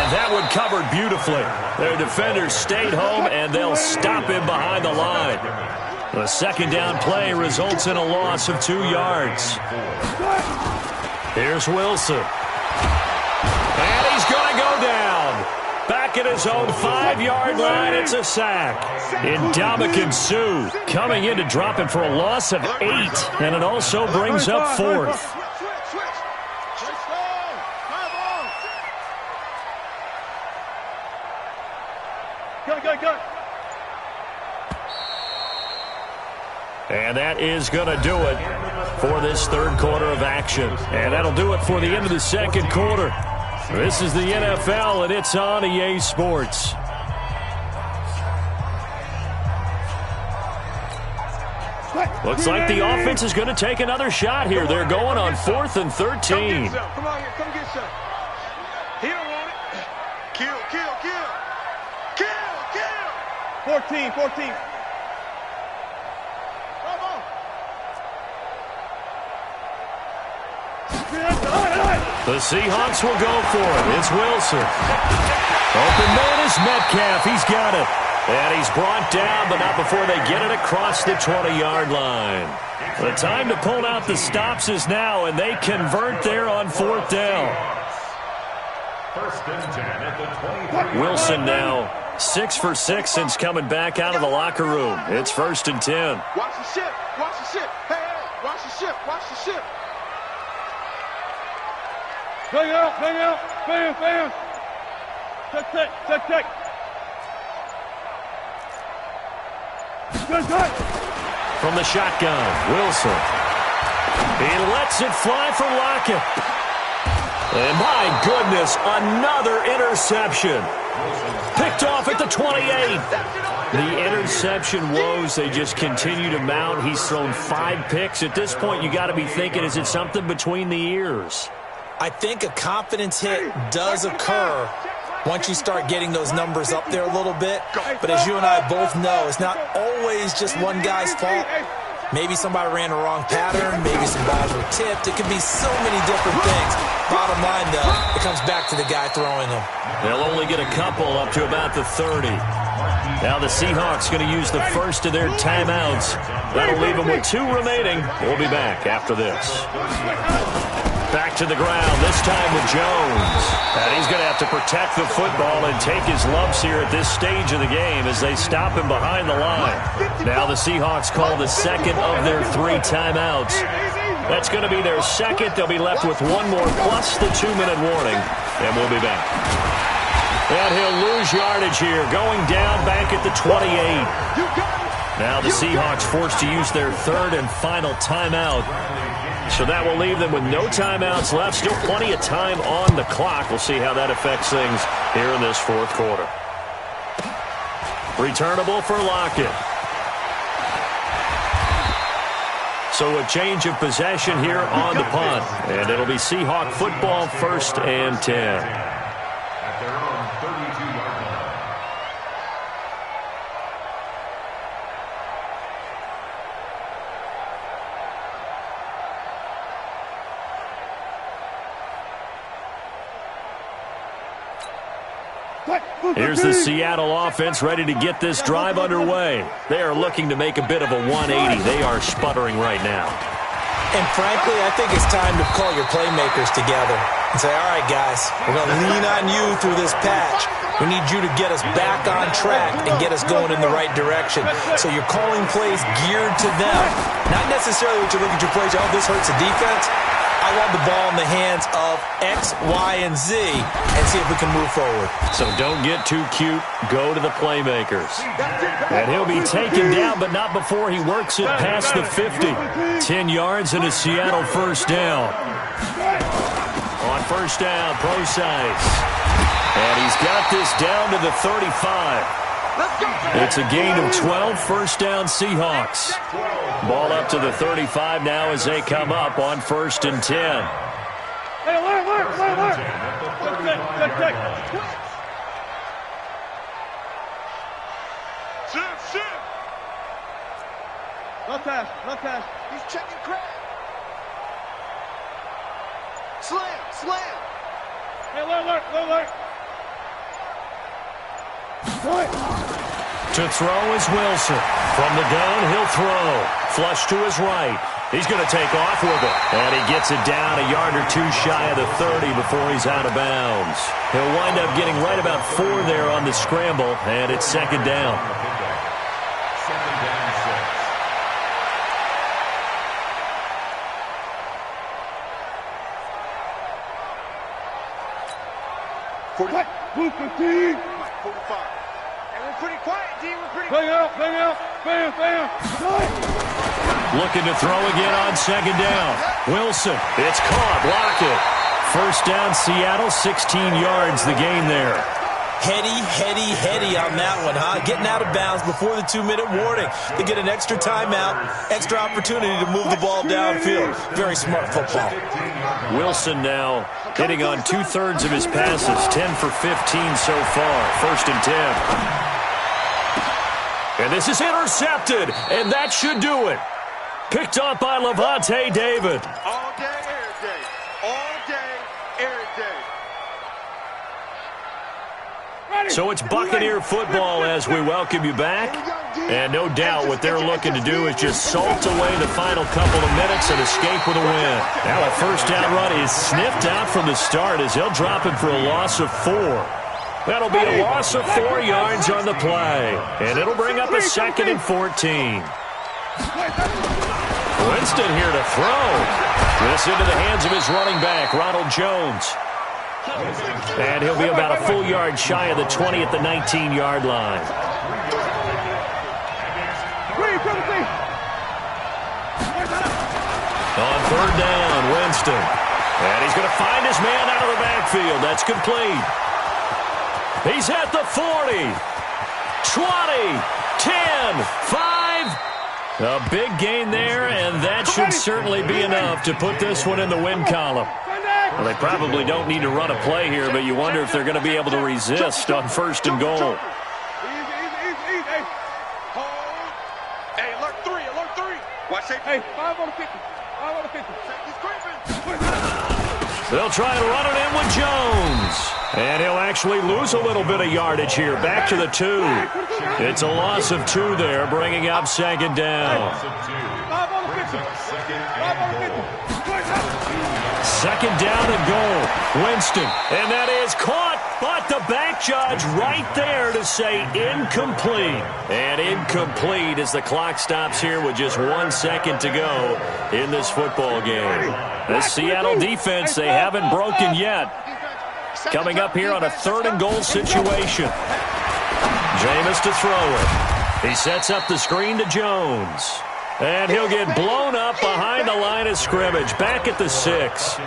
Speaker 1: And that one covered beautifully. Their defenders stayed home, and they'll stop him behind the line. The second down play results in a loss of 2 yards. Here's Wilson. And he's going to go down. Back at his own 5-yard line, it's a sack. Ndamukong Suh coming in to drop him for a loss of 8, and it also brings up 4th.
Speaker 3: Go.
Speaker 1: And that is going to do it for this third quarter of action. And that'll do it for the end of the second quarter. This is the NFL, and it's on EA Sports. Looks like the offense is going to take another shot here. They're going on 4th and 13.
Speaker 3: Come on here, come get some. He don't want it. Kill. 14. Come on.
Speaker 1: The Seahawks will go for it. It's Wilson. Open man is Metcalf. He's got it. And he's brought down, but not before they get it across the 20-yard line. The time to pull out the stops is now, and they convert there on 4th down.
Speaker 2: First and 10 at the 20.
Speaker 1: Wilson now 6 for 6 since coming back out of the locker room. It's 1st and 10.
Speaker 3: Watch the ship. Hey, watch the ship. Bang out. Bam. Check. Good.
Speaker 1: From the shotgun, Wilson. He lets it fly for Lockett. And my goodness, another interception. Picked off at the 28. The interception woes, they just continue to mount. He's thrown 5 picks. At this point, you got to be thinking, is it something between the ears?
Speaker 4: I think a confidence hit does occur once you start getting those numbers up there a little bit. But as you and I both know, it's not always just one guy's fault. Maybe somebody ran the wrong pattern. Maybe some guys were tipped. It could be so many different things. Bottom line, though, it comes back to the guy throwing them.
Speaker 1: They'll only get a couple up to about the 30. Now the Seahawks going to use the first of their timeouts. That'll leave them with 2 remaining. We'll be back after this. Back to the ground, this time with Jones. And he's going to have to protect the football and take his lumps here at this stage of the game as they stop him behind the line. Now the Seahawks call the second of their 3 timeouts. That's going to be their second. They'll be left with 1 more plus the 2-minute warning. And we'll be back. And he'll lose yardage here, going down back at the 28. Now the Seahawks forced to use their 3rd and final timeout. So that will leave them with no timeouts left. Still plenty of time on the clock. We'll see how that affects things here in this 4th quarter. Returnable for Lockett. So a change of possession here on the punt. And it'll be Seahawk football, 1st and 10.
Speaker 2: At their own 32-yard line.
Speaker 1: Here's the Seattle offense ready to get this drive underway. They are looking to make a bit of a 180. They are sputtering right now.
Speaker 4: And frankly, I think it's time to call your playmakers together and say, all right, guys, we're going to lean on you through this patch. We need you to get us back on track and get us going in the right direction. So you're calling plays geared to them. Not necessarily what you look at your plays, oh, this hurts the defense. I want the ball in the hands of X, Y, and Z and see if we can move forward.
Speaker 1: So don't get too cute. Go to the playmakers. And he'll be taken down, but not before he works it past the 50. 10 yards and a Seattle 1st down. On first down, Procise. And he's got this down to the 35. It's a gain of 12, first down Seahawks. Ball up to the 35 now as they come up on 1st and 10.
Speaker 3: Hey, work. Shift. Left hash. He's checking crab. Slam. Hey, work.
Speaker 1: To throw is Wilson. From the gun, he'll throw. Flush to his right. He's going to take off with it. And he gets it down a yard or two shy of the 30 before he's out of bounds. He'll wind up getting right about 4 there on the scramble, and it's 2nd down.
Speaker 2: Second down, 6.
Speaker 3: What? Blue 15. 45. And we're pretty quiet, D. Bang out. Bam.
Speaker 1: Looking to throw again on 2nd down. Wilson. It's caught. Block it. First down, Seattle. 16 yards the gain there.
Speaker 4: Heady on that one, huh? Getting out of bounds before the 2-minute warning. They get an extra timeout, extra opportunity to move the ball downfield. Very smart football.
Speaker 1: Wilson now hitting on 2/3 of his passes. 10 for 15 so far. 1st and 10. And this is intercepted, and that should do it. Picked up by Levante David.
Speaker 3: All day, every day.
Speaker 1: So it's Buccaneer football as we welcome you back. And no doubt what they're looking to do is just salt away the final couple of minutes and escape with a win. Now a first down run is sniffed out from the start as they'll drop it for a loss of 4. That'll be a loss of 4 yards on the play. And it'll bring up a 2nd and 14. Winston here to throw. This into the hands of his running back, Ronald Jones. And he'll be about a full yard shy of the 20 at the 19-yard line. On 3rd down, Winston. And he's going to find his man out of the backfield. That's complete. He's at the 40, 20, 10, 5. A big gain there, and that should certainly be enough to put this one in the win column. Well, they probably don't need to run a play here, but you wonder if they're going to be able to resist on 1st and goal.
Speaker 3: Easy. Hey, alert 3. Watch it. Hey, 5 on the 50.
Speaker 1: They'll try and run it in with Jones. And he'll actually lose a little bit of yardage here. Back to the 2. It's a loss of 2 there, bringing up 2nd down. 2nd down and goal. Winston. And that is caught, but the back judge right there to say incomplete. And incomplete as the clock stops here with just 1 second to go in this football game. The Seattle defense, they haven't broken yet. Coming up here on a 3rd and goal situation. Jameis to throw it. He sets up the screen to Jones. And he'll get blown up behind the line of scrimmage. Back at the 6.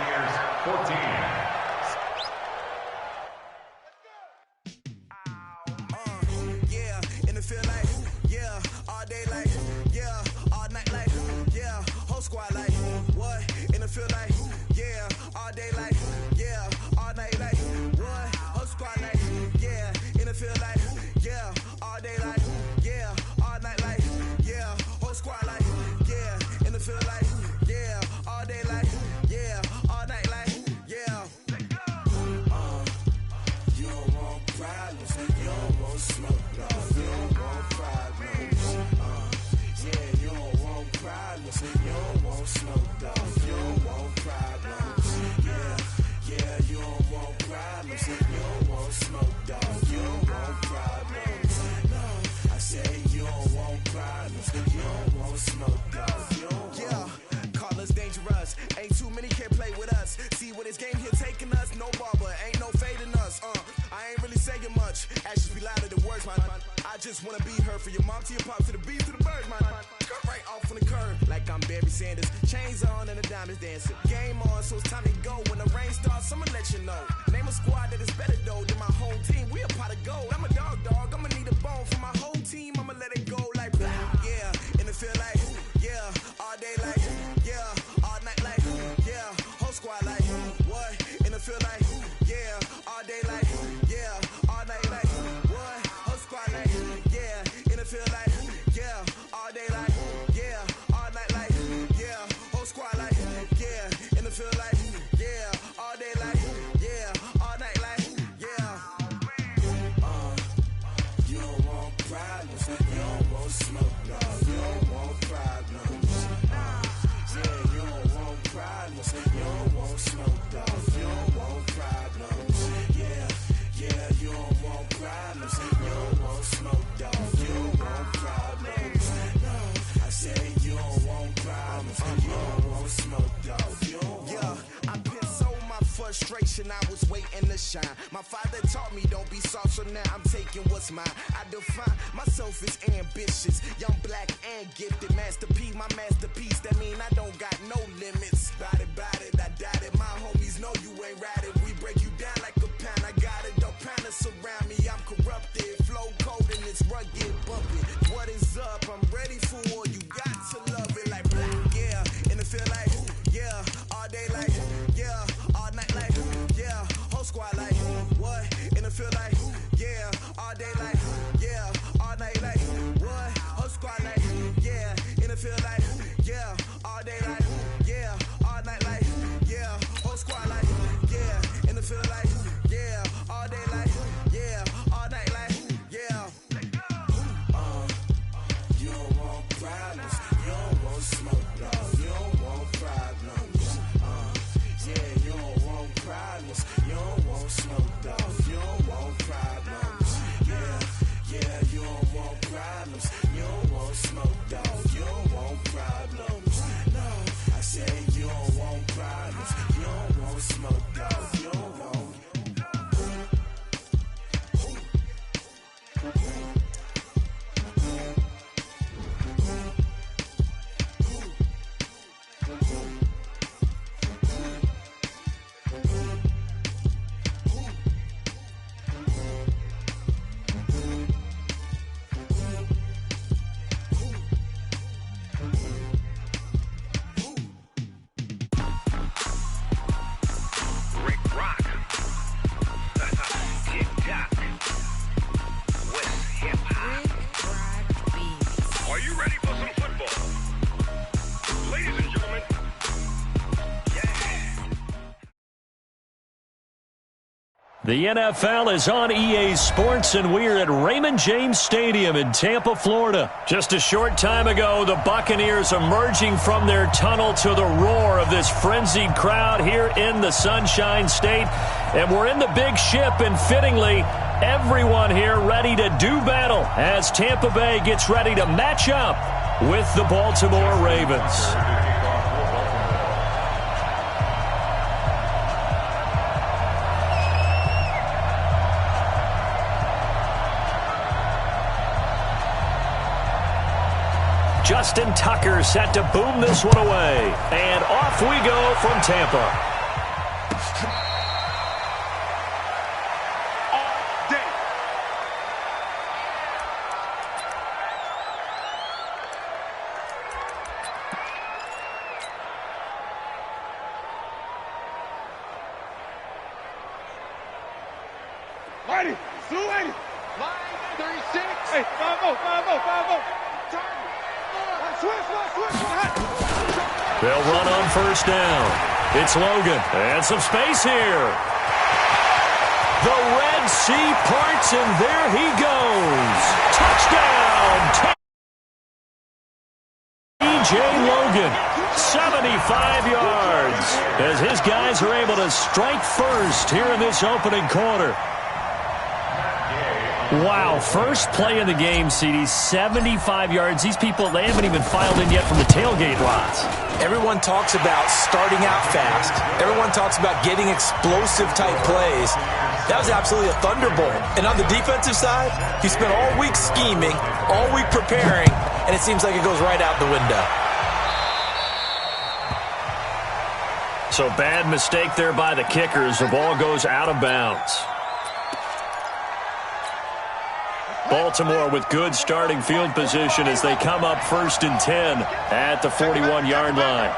Speaker 7: Just wanna be her for your mom to your pop to the beat to the birds, man. Cut right off on the curb like like I'm Barry Sanders. Chains on and the diamonds dancing. Game on, so it's time to go. When the rain starts, I'ma let you know. Name a squad that is better though than my whole team. We a pot of gold. I'm a dog. I'ma need a bone for my whole team. I'ma let it go like blah. Yeah, and it feel like yeah, all day like yeah, all night like yeah, whole squad like what? And it feel like yeah, all day like yeah, all night like what? Whole squad like yeah, and it feel like yeah, all day like yeah, all night like yeah, whole squad like yeah, and it feel like yeah, all day like yeah, all night like yeah. You don't want problems, you don't want smoke, dog. You don't want problems. Yeah, you don't want problems, you don't want smoke, dog. You don't want problems. Yeah, you don't want problems, you don't want smoke, dog. You don't want problems. No, I say you don't want problems, you don't want smoke, dog. You don't want. Yeah, I've been so my frustration, I was waiting to shine. My father taught me don't be soft, so now I'm taking what's mine. I define myself as ambitious, young, black, and gifted. Master P, my masterpiece. That mean I don't got no limits. Bout it, I doubt it. My homies know you ain't ride it. We break you down like a pound. I got it, don't pound to surround me. I'm corrupted, flow cold and it's rugged, bumping. What is up? I'm ready for war. You got to love it like black, yeah. And it feel like yeah, all day like yeah, all night like yeah, whole squad like what? And it feel like yeah, all day like yeah, all night like what? Whole squad like yeah, and it feel like yeah, all day like yeah, all night like yeah, whole squad like yeah, and it feel like yeah, all day like yeah, all night like yeah. You don't want problems, you don't want smoke, dog. You don't want problems. Yeah, you don't want problems, you don't want smoke, dog. You don't want problems. Yeah, you don't want problems, you don't want smoke, dog. You don't want problems. No, I say you don't want problems, you don't want smoke, dog. You don't want.
Speaker 1: The NFL is on EA Sports, and we're at Raymond James Stadium in Tampa, Florida. Just a short time ago, the Buccaneers emerging from their tunnel to the roar of this frenzied crowd here in the Sunshine State. And we're in the big ship, and fittingly, everyone here ready to do battle as Tampa Bay gets ready to match up with the Baltimore Ravens. Justin Tucker set to boom this one away. And off we go from Tampa.
Speaker 3: Mighty, Sue 80. Line 36. Hey, 5-0, 5-0, 5-0.
Speaker 1: They'll run on first down. It's Logan. And some space here. The Red Sea parts, and there he goes. Touchdown. T.J. Logan, 75 yards, as his guys are able to strike first here in this opening quarter. Wow, first play of the game, CD, 75 yards. These people, they haven't even filed in yet from the tailgate lots.
Speaker 4: Everyone talks about starting out fast. Everyone talks about getting explosive-type plays. That was absolutely a thunderbolt. And on the defensive side, he spent all week scheming, all week preparing, and it seems like it goes right out the window.
Speaker 1: So bad mistake there by the kickers. The ball goes out of bounds. Baltimore with good starting field position as they come up 1st and 10 at the 41-yard line.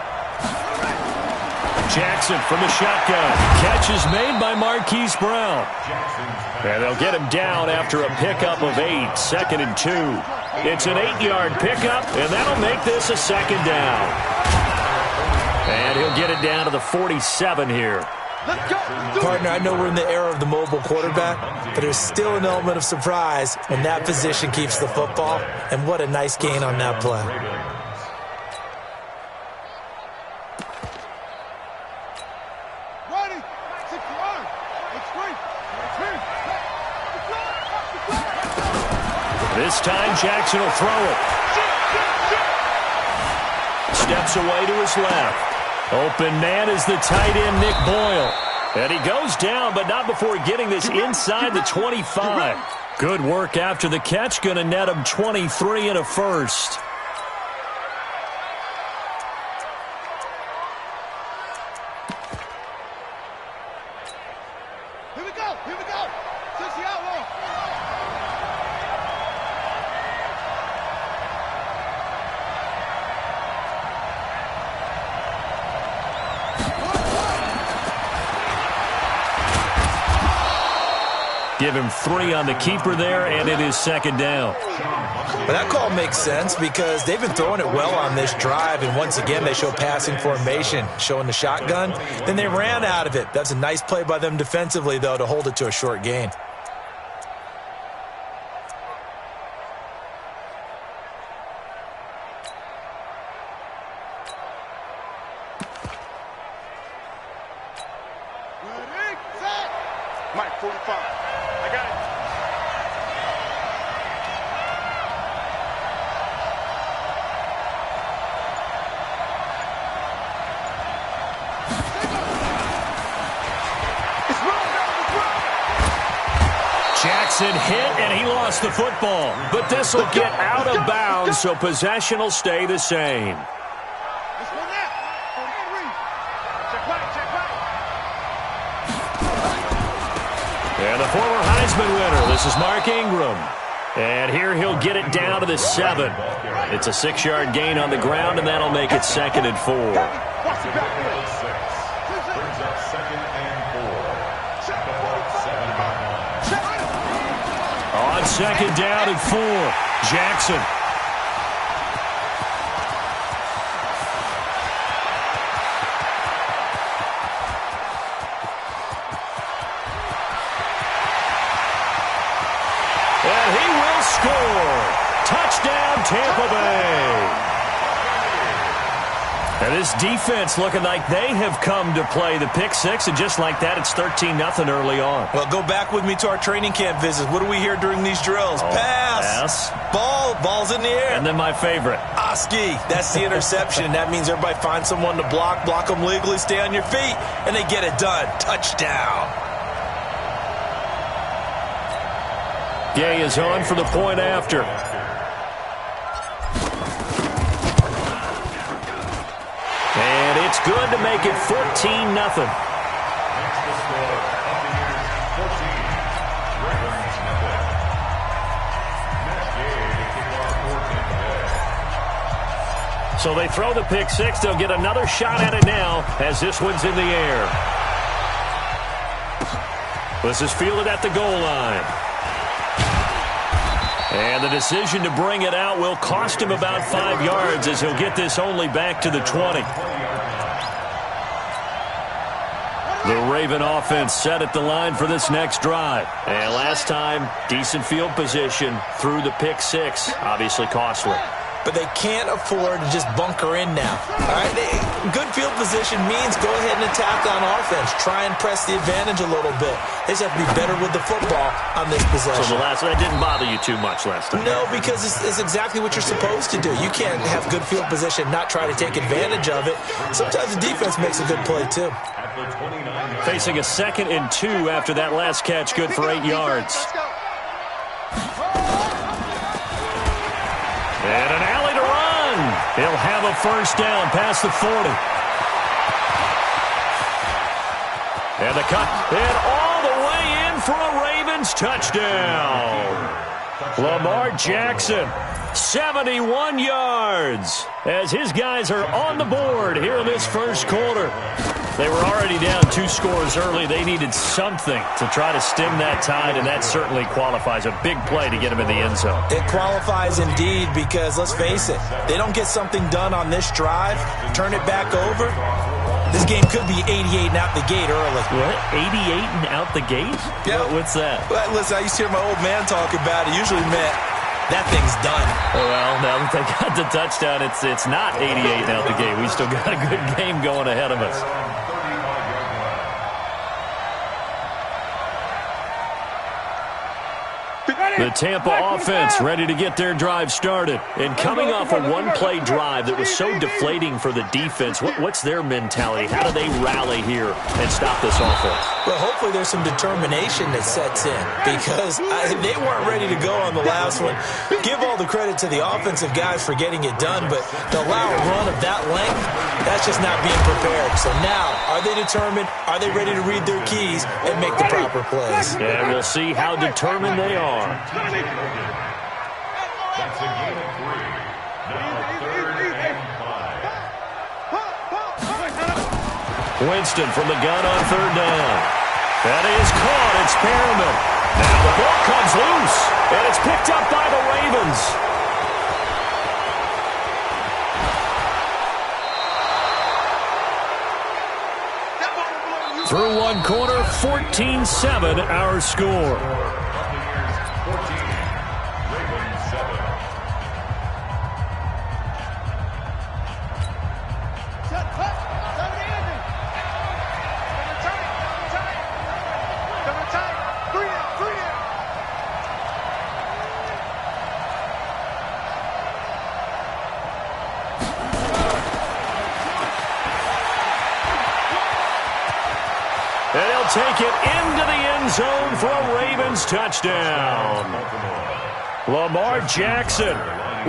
Speaker 1: Jackson from the shotgun. Catch is made by Marquise Brown. And they'll get him down after a pickup of 8, 2nd and 2. It's an 8-yard pickup, and that'll make this a 2nd down. And he'll get it down to the 47 here.
Speaker 4: Partner, I know we're in the era of the mobile quarterback, but there's still an element of surprise when that position keeps the football. And what a nice gain on that play.
Speaker 1: This time, Jackson will throw it. Steps away to his left. Open man is the tight end, Nick Boyle. And he goes down, but not before getting this inside the 25. Good work after the catch. Going to net him 23 and a first.
Speaker 3: Here we go. Here we go. Touch the outlaw.
Speaker 1: Give him 3 on the keeper there, and it is 2nd down.
Speaker 4: But that call makes sense because they've been throwing it well on this drive, and once again they show passing formation, showing the shotgun. Then they ran out of it. That's a nice play by them defensively, though, to hold it to a short gain.
Speaker 3: Mike, 45. I got it.
Speaker 1: Jackson hit, and he lost the football. But this will get out of bounds, so possession will stay the same. And the former Heisman winner, this is Mark Ingram. And here he'll get it down to the 7. It's a 6-yard gain on the ground, and that'll make it 2nd and 4.
Speaker 2: Brings up 2nd and 4. The ball 7-yard line.
Speaker 1: On 2nd down and 4, Jackson. And he will score. Touchdown, Tampa Bay. And this defense looking like they have come to play the pick 6, and just like that, it's 13-0 early on.
Speaker 4: Well, go back with me to our training camp visits. What do we hear during these drills? Pass. Ball's in the air.
Speaker 1: And then my favorite.
Speaker 4: Oski. That's the interception. That means everybody finds someone to block them legally, stay on your feet, and they get it done. Touchdown.
Speaker 1: Gay is on for the point after. And it's good to make it 14-0.
Speaker 2: Makes the score Buccaneers 14, Ravens nothing. Next game to kick off 14 today.
Speaker 1: So they throw the pick 6. They'll get another shot at it now as this one's in the air. This is fielded at the goal line. And the decision to bring it out will cost him about 5 yards as he'll get this only back to the 20. The Raven offense set at the line for this next drive. And last time, decent field position through the pick 6. Obviously costly.
Speaker 4: But they can't afford to just bunker in now. All right, good field position means go ahead and attack on offense. Try and press the advantage a little bit. They just have to be better with the football on this possession.
Speaker 1: So that didn't bother you too much last time?
Speaker 4: No, because it's exactly what you're supposed to do. You can't have good field position, not try to take advantage of it. Sometimes the defense makes a good play, too.
Speaker 1: Facing a 2nd and 2 after that last catch, good for 8 yards. And an alley to run. He'll have a first down past the 40. And the cut, and all the way in for a Ravens touchdown. Lamar Jackson, 71 yards, as his guys are on the board here in this first quarter. They were already down 2 scores early. They needed something to try to stem that tide, and that certainly qualifies. A big play to get him in the end zone.
Speaker 4: It qualifies indeed because, let's face it, they don't get something done on this drive, turn it back over. This game could be 88 and out the gate early.
Speaker 1: What? 88 and out the gate?
Speaker 4: Yeah.
Speaker 1: What's that?
Speaker 4: Well, listen, I used to hear my old man talk about it. Usually meant that thing's done.
Speaker 1: Well, now that they got the touchdown, it's not 88 and out the gate. We still got a good game going ahead of us. The Tampa offense ready to get their drive started. And coming off a one-play drive that was so deflating for the defense, what's their mentality? How do they rally here and stop this offense?
Speaker 4: Well, hopefully there's some determination that sets in because they weren't ready to go on the last one. Give all the credit to the offensive guys for getting it done, but to allow a run of that length, that's just not being prepared. So now, are they determined? Are they ready to read their keys and make the proper plays?
Speaker 1: And we'll see how determined they are.
Speaker 2: That's a gain of 3. Now 3rd and 5.
Speaker 1: Winston from the gun on 3rd down. That is caught. It's Perriman. Now the ball comes loose, and it's picked up by the Ravens. Through one quarter, 14-7 our score. Take it into the end zone for a Ravens touchdown. Lamar Jackson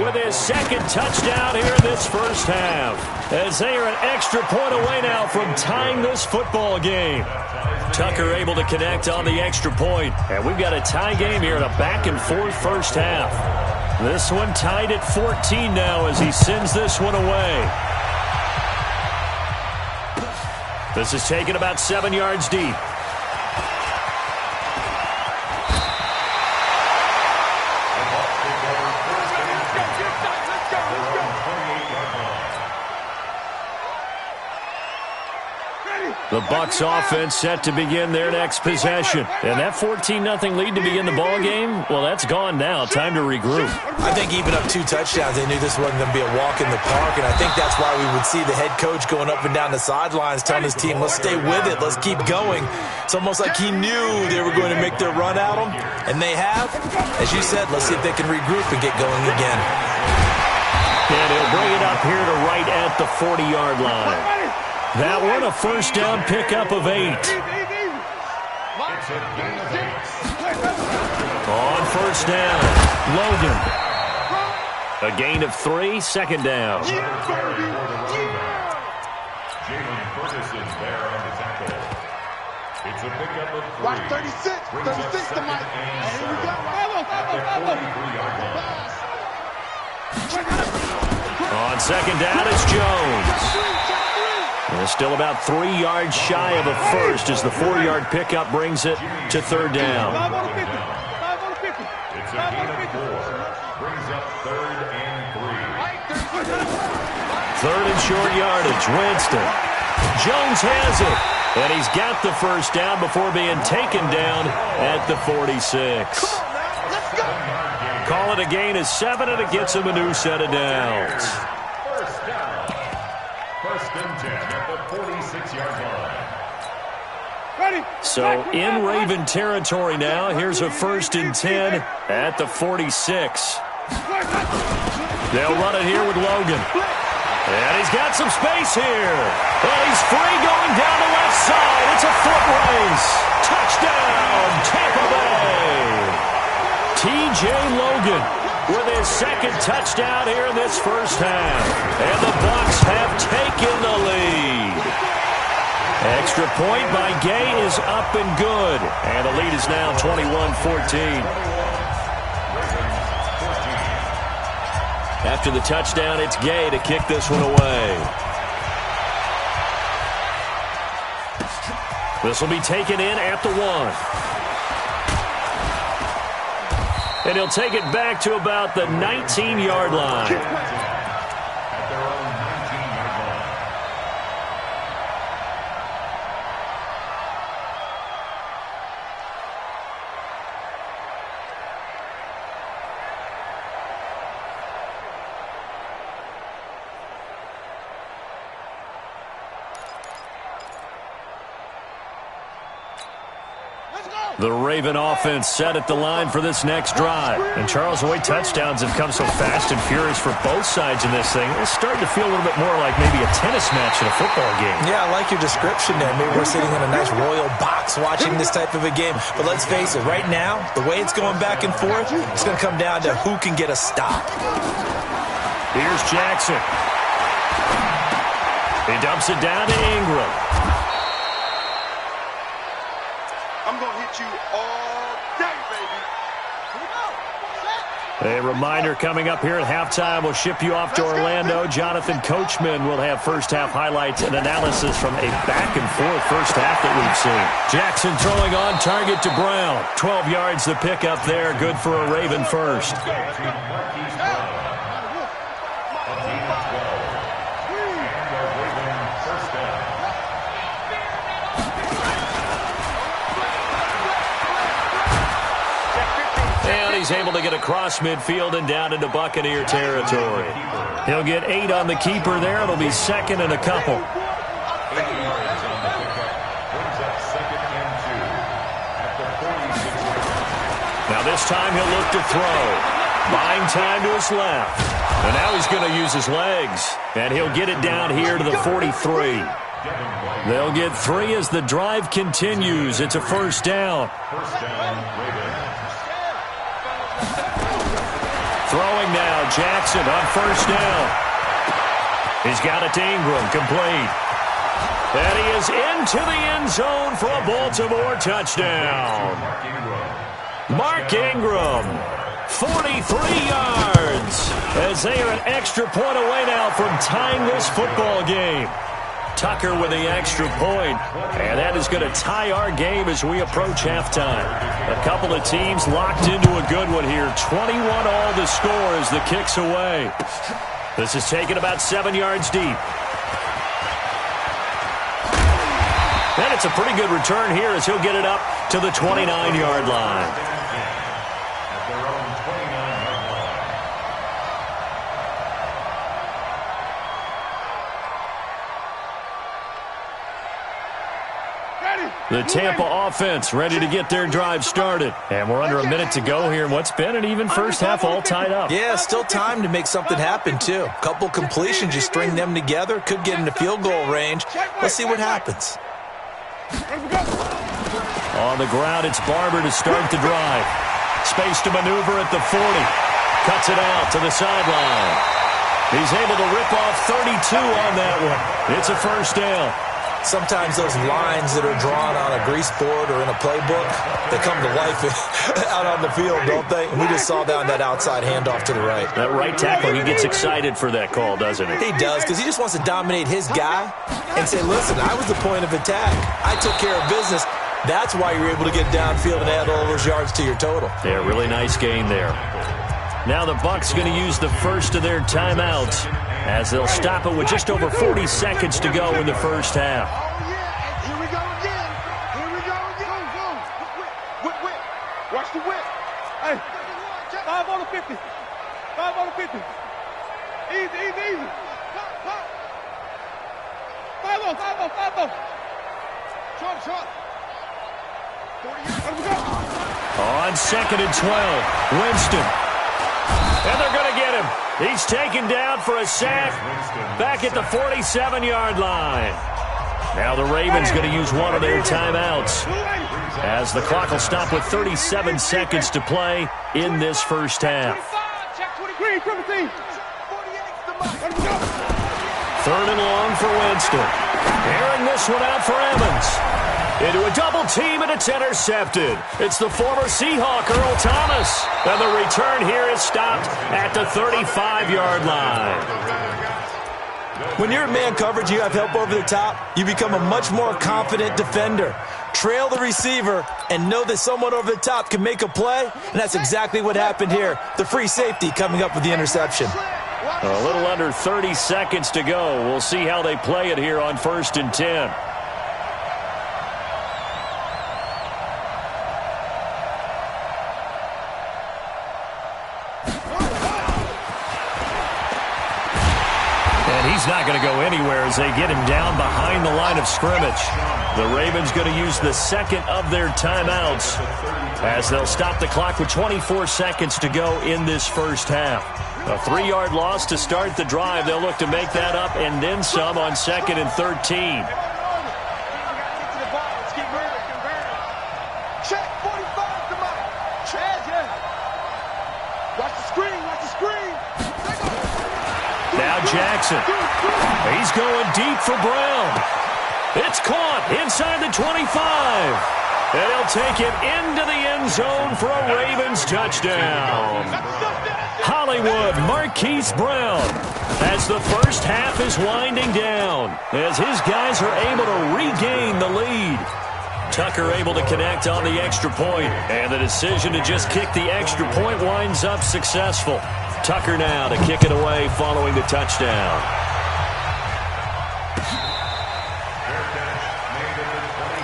Speaker 1: with his 2nd touchdown here in this first half, as they are an extra point away now from tying this football game. Tucker able to connect on the extra point, and we've got a tie game here in a back-and-forth first half. This one tied at 14 now as he sends this one away. This is taken about 7 yards deep. The Bucs offense set to begin their next possession. And that 14-0 lead to begin the ball game, well, that's gone now. Time to regroup.
Speaker 4: I think even up 2 touchdowns, they knew this wasn't going to be a walk in the park, and I think that's why we would see the head coach going up and down the sidelines telling his team, let's stay with it, let's keep going. It's almost like he knew they were going to make their run at him, and they have. As you said, let's see if they can regroup and get going again.
Speaker 1: And he'll bring it up here to right at the 40-yard line. That one a first down pickup of 8. On first down, Logan. A gain of 3, 2nd down.
Speaker 2: Jalen Ferguson there on the tackle. It's a pickup of 3.
Speaker 3: Watch 36 to Mike. And here we go.
Speaker 1: On 2nd down, it's Jones. And still about 3 yards shy of a first as the 4-yard pickup brings it to 3rd down.
Speaker 2: It's a gain of 4. Brings up 3rd and 3.
Speaker 1: 3rd and short yardage. Winston. Jones has it. And he's got the first down before being taken down at the 46. Call it a gain of 7, and it gets him a new set of downs.
Speaker 2: First down. 1st and 10 at the 46-yard line.
Speaker 1: So in Raven territory now. Here's a 1st and 10 at the 46. They'll run it here with Logan. And he's got some space here. And he's free going down the left side. It's a foot race. Touchdown, Tampa Bay. T.J. Logan with his 2nd touchdown here in this first half. And the Bucs have taken the lead. Extra point by Gay is up and good. And the lead is now 21-14. After the touchdown, it's Gay to kick this one away. This will be taken in at the 1. And he'll take it back to about the 19-yard line.
Speaker 2: At their own 19-yard line.
Speaker 1: The Raven offense set at the line for this next drive. And Charles, the way touchdowns have come so fast and furious for both sides in this thing, it's starting to feel a little bit more like maybe a tennis match in a football game.
Speaker 4: Yeah, I like your description there. Maybe we're sitting in a nice royal box watching this type of a game. But let's face it, right now, the way it's going back and forth, it's going to come down to who can get a stop.
Speaker 1: Here's Jackson. He dumps it down to Ingram.
Speaker 3: I'm going to hit you all day, baby. Here we go.
Speaker 1: A reminder coming up here at halftime. We'll ship you off to Orlando. Jonathan Coachman will have first-half highlights and analysis from a back-and-forth first half that we've seen. Jackson throwing on target to Brown. 12 yards the pickup there. Good for a Raven first. He's able to get across midfield and down into Buccaneer territory. He'll get 8 on the keeper there. It'll be second and a couple.
Speaker 2: 8 yards on the pickup. Brings up 2nd and 2 at the 46.
Speaker 1: Now this time he'll look to throw. Buying time to his left. And now he's going to use his legs. And he'll get it down here to the 43. They'll get 3 as the drive continues. It's a first down.
Speaker 2: First down, Ravens.
Speaker 1: Throwing now, Jackson on first down. He's got it to Ingram, complete. And he is into the end zone for a Baltimore touchdown. Mark Ingram, 43 yards, as they are an extra point away now from tying this football game. Tucker with the extra point, and that is going to tie our game as we approach halftime. A couple of teams locked into a good one here. 21 all the score as the kick's away. This is taken about 7 yards deep. And it's a pretty good return here as he'll get it up to the 29-yard line.
Speaker 2: At their own 29-yard line.
Speaker 1: The Tampa offense ready to get their drive started. And we're under a minute to go here in what's been an even first half, all tied up.
Speaker 4: Yeah, still time to make something happen, too. Couple completions, you string them together, could get into field goal range. Let's see what happens.
Speaker 1: On the ground, it's Barber to start the drive. Space to maneuver at the 40. Cuts it out to the sideline. He's able to rip off 32 on that one. It's a first down.
Speaker 4: Sometimes those lines that are drawn on a grease board or in a playbook, they come to life out on the field, don't they? And we just saw down that outside handoff to the right.
Speaker 1: That right tackle, he gets excited for that call, doesn't he?
Speaker 4: He does, because he just wants to dominate his guy and say, listen, I was the point of attack. I took care of business. That's why you're able to get downfield and add all those yards to your total.
Speaker 1: Yeah, really nice gain there. Now the Bucs going to use the first of their timeouts as they'll stop it with just over 40 seconds to go in the first half.
Speaker 3: Oh, yeah. Here we go again. Here we go again. Go. Whip. Watch the whip. Hey, 5 on the 50. 5 on the 50. Easy. 5 on. Short. 40 yards. Let me go.
Speaker 1: On 2nd and 12, Winston. And they're going to get him. He's taken down for a sack back at the 47-yard line. Now the Ravens going to use one of their timeouts as the clock will stop with 37 seconds to play in this first half. 3rd and long for Winston. Airing this one out for Evans. Into a double team, and it's intercepted. It's the former Seahawk, Earl Thomas. And the return here is stopped at the 35-yard line.
Speaker 4: When you're in man coverage, you have help over the top, you become a much more confident defender. Trail the receiver and know that someone over the top can make a play, and that's exactly what happened here. The free safety coming up with the interception.
Speaker 1: A little under 30 seconds to go. We'll see how they play it here on 1st and 10. He's not going to go anywhere as they get him down behind the line of scrimmage. The Ravens going to use the second of their timeouts as they'll stop the clock with 24 seconds to go in this first half. A 3-yard loss to start the drive. They'll look to make that up and then some on 2nd and 13.
Speaker 3: Check 45 to Mike. Watch the screen. Watch the screen.
Speaker 1: Now Jackson. He's going deep for Brown. It's caught inside the 25. And he'll take it into the end zone for a Ravens touchdown. Hollywood Marquise Brown as the first half is winding down as his guys are able to regain the lead. Tucker able to connect on the extra point, and the decision to just kick the extra point winds up successful. Tucker now to kick it away following the touchdown.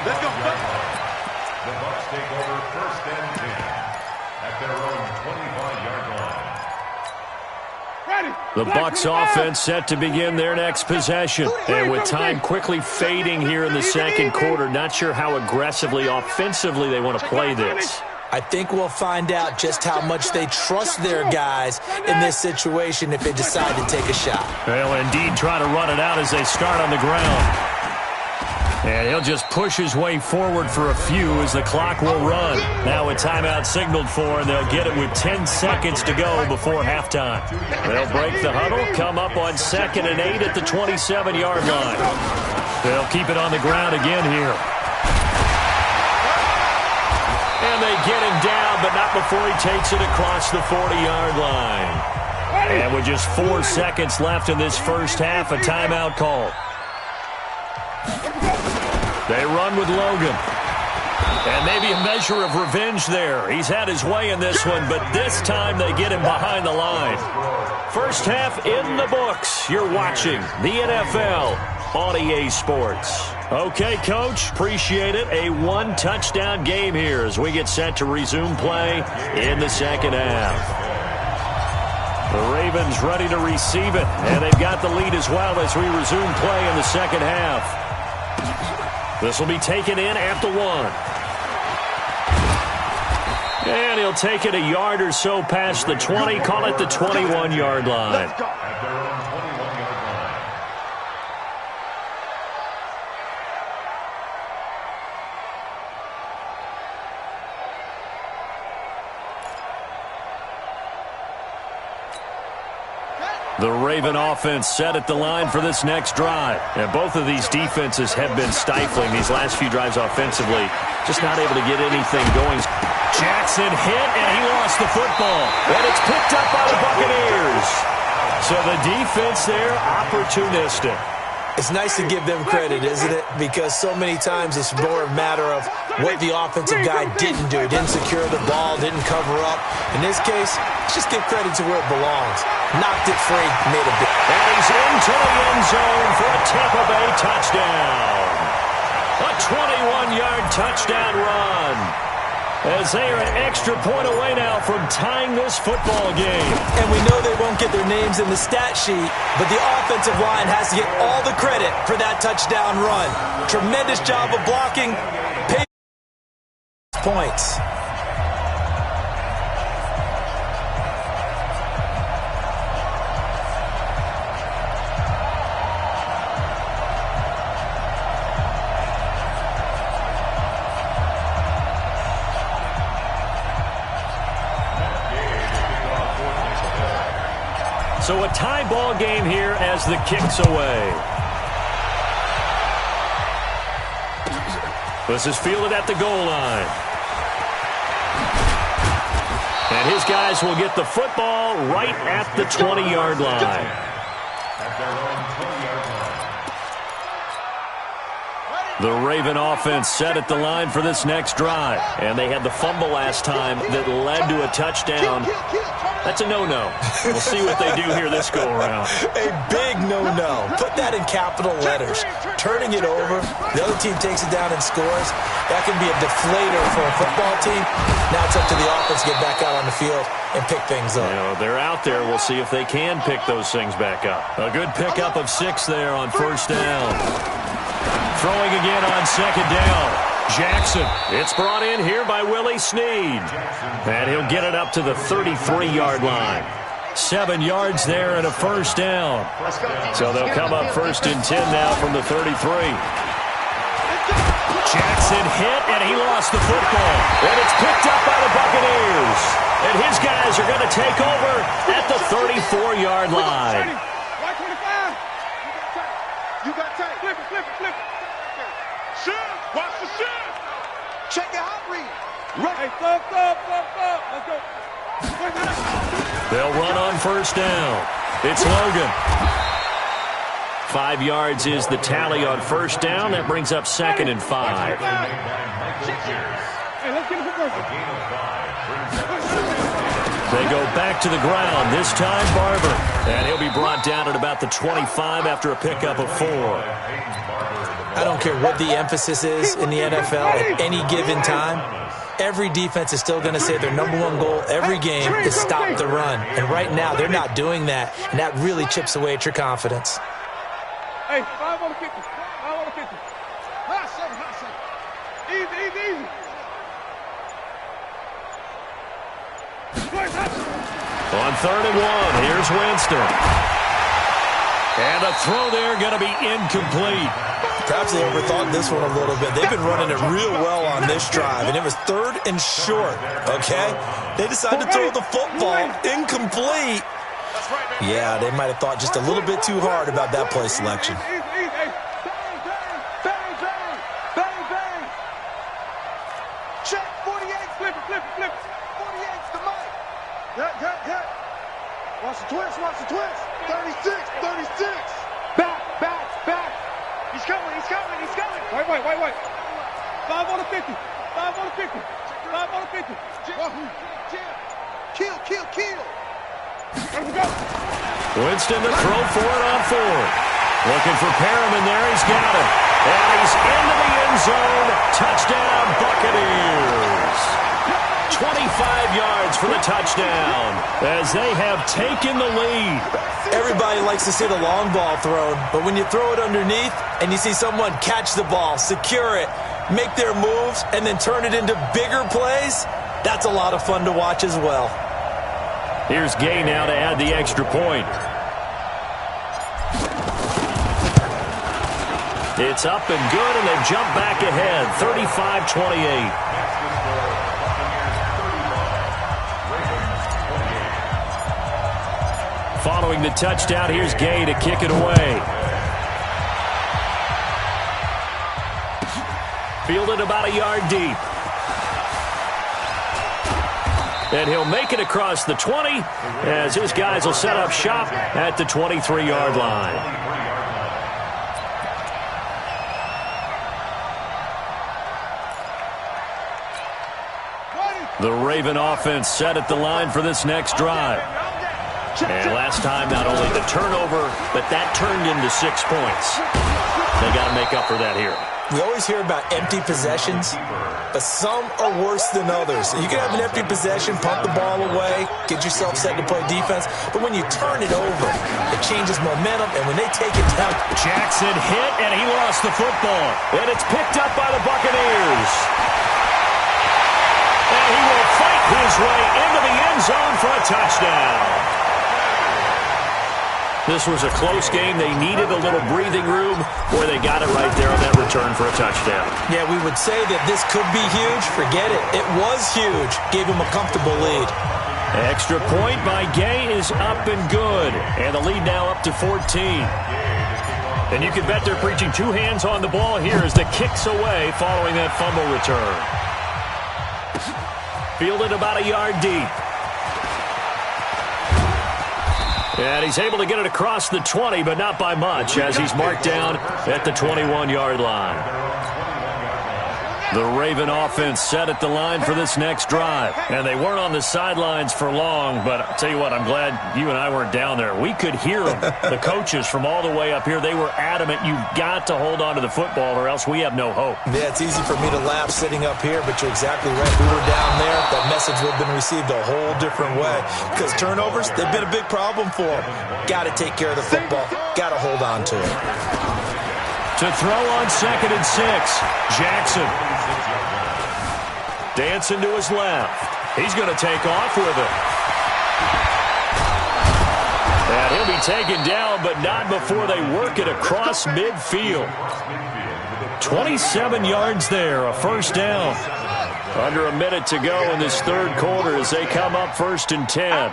Speaker 3: Let's go.
Speaker 2: The Bucs take over 1st and 10 at their own 25-yard line.
Speaker 1: The Bucs offense set to begin their next possession. And with time quickly fading here in the second quarter, not sure how aggressively, offensively they want to play this.
Speaker 4: I think we'll find out just how much they trust their guys in this situation if they decide to take a shot.
Speaker 1: They'll indeed try to run it out as they start on the ground. And he'll just push his way forward for a few as the clock will run. Now a timeout signaled for, and they'll get it with 10 seconds to go before halftime. They'll break the huddle, come up on 2nd and 8 at the 27-yard line. They'll keep it on the ground again here. And they get him down, but not before he takes it across the 40-yard line. And with just 4 seconds left in this first half, a timeout call. They run with Logan. And maybe a measure of revenge there. He's had his way in this one, but this time they get him behind the line. First half in the books. You're watching the NFL on EA Sports. Okay, Coach, appreciate it. A 1-touchdown game here as we get set to resume play in the second half. The Ravens ready to receive it, and they've got the lead as well as we resume play in the second half. This will be taken in at the 1. And he'll take it a yard or so past the 20, call it the 21-yard line.
Speaker 2: At their own 21-yard line.
Speaker 1: The Raven offense set at the line for this next drive. And both of these defenses have been stifling these last few drives offensively. Just not able to get anything going. Jackson hit, and he lost the football. And it's picked up by the Buccaneers. So the defense there, opportunistic.
Speaker 4: It's nice to give them credit, isn't it? Because so many times it's more a matter of what the offensive guy didn't do. Didn't secure the ball, didn't cover up. In this case, let's just give credit to where it belongs. Knocked it free, made a big.
Speaker 1: And he's into the end zone for a Tampa Bay touchdown. A 21-yard touchdown run. As they are an extra point away now from tying this football game.
Speaker 4: And we know they won't get their names in the stat sheet, but the offensive line has to get all the credit for that touchdown run. Tremendous job of blocking. Points.
Speaker 1: So a tie ball game here as the kick's away. This is fielded at the goal line. And his guys will get the football right at the 20-yard line.
Speaker 2: At their own 20-yard line.
Speaker 1: The Raven offense set at the line for this next drive. And they had the fumble last time that led to a touchdown. That's a no-no. We'll see what they do here this go-around.
Speaker 4: A big no-no. Put that in capital letters. Turning it over, the other team takes it down and scores. That can be a deflator for a football team. Now it's up to the offense to get back out on the field and pick things up.
Speaker 1: You know, they're out there. We'll see if they can pick those things back up. A good pickup of 6 there on first down. Throwing again on second down. Jackson. It's brought in here by Willie Snead. And he'll get it up to the 33-yard line. 7 yards there and a first down. So they'll come up first and 10 now from the 33. Jackson hit, and he lost the football. And it's picked up by the Buccaneers. And his guys are going to take over at the 34-yard line.
Speaker 3: You got tight. Flip it. Shift. Watch the shift. Check it out, read. Right. Hey, flip. Let's go.
Speaker 1: They'll run on first down. It's Logan. 5 yards is the tally on first down. That brings up 2nd and 5.
Speaker 3: Hey, let's get it for
Speaker 1: They go back to the ground, this time Barber. And he'll be brought down at about the 25 after a pickup of 4.
Speaker 4: I don't care what the emphasis is in the NFL at any given time. Every defense is still going to say their #1 goal every game is stop the run. And right now, they're not doing that, and that really chips away at your confidence.
Speaker 3: Hey, 5 on the 50. 5 on the 50. Hot second. Easy.
Speaker 1: On 3rd and 1, here's Winston. And a throw there going to be incomplete.
Speaker 4: Perhaps they overthought this one a little bit. They've been running it real well on this drive, and it was 3rd and short, okay? They decided to throw the football incomplete. Yeah, they might have thought just a little bit too hard about that play selection.
Speaker 3: Check 48. Flip it. 48's the mic. Cut. Watch the twist. 36. Back. He's coming. Wait. 5 on the 50. 5 on the 50. 5 on the 50. Kill. Let's go.
Speaker 1: Winston to throw for it on 4th. Looking for Perriman there. He's got it. And he's into the end zone. Touchdown, Buccaneers. 25 yards for the touchdown as they have taken the lead.
Speaker 4: Everybody likes to see the long ball thrown, but when you throw it underneath and you see someone catch the ball, secure it, make their moves, and then turn it into bigger plays, that's a lot of fun to watch as well.
Speaker 1: Here's Gay now to add the extra point. It's up and good, and they've jumped back ahead, 35-28. Following the touchdown, here's Gay to kick it away. Fielded about a yard deep. And he'll make it across the 20 as his guys will set up shop at the 23-yard line. The Raven offense set at the line for this next drive. And last time, not only the turnover, but that turned into 6 points. They got to make up for that here.
Speaker 4: We always hear about empty possessions, but some are worse than others. You can have an empty possession, pump the ball away, get yourself set to play defense, but when you turn it over, it changes momentum, and when they take it down.
Speaker 1: Jackson hit, and he lost the football. And it's picked up by the Buccaneers. And he will fight his way into the end zone for a touchdown. This was a close game. They needed a little breathing room, where they got it right there on that return for a touchdown.
Speaker 4: Yeah, we would say that this could be huge. Forget it. It was huge. Gave him a comfortable lead.
Speaker 1: Extra point by Gay is up and good. And the lead now up to 14. And you can bet they're preaching two hands on the ball here as the kick's away following that fumble return. Fielded about a yard deep. And he's able to get it across the 20, but not by much, as he's marked down at the 21-yard line. The Raven offense set at the line for this next drive. And they weren't on the sidelines for long, but I'll tell you what, I'm glad you and I weren't down there. We could hear them, the coaches from all the way up here. They were adamant, you've got to hold on to the football or else we have no hope.
Speaker 4: Yeah, it's easy for me to laugh sitting up here, but you're exactly right. We were down there. That message would have been received a whole different way. Because turnovers, they've been a big problem for them. Got to take care of the football. Got to hold on to it.
Speaker 1: To throw on 2nd and 6, Jackson. Dancing to his left. He's going to take off with it. And he'll be taken down, but not before they work it across midfield. 27 yards there, a first down. Under a minute to go in this third quarter as they come up 1st and 10.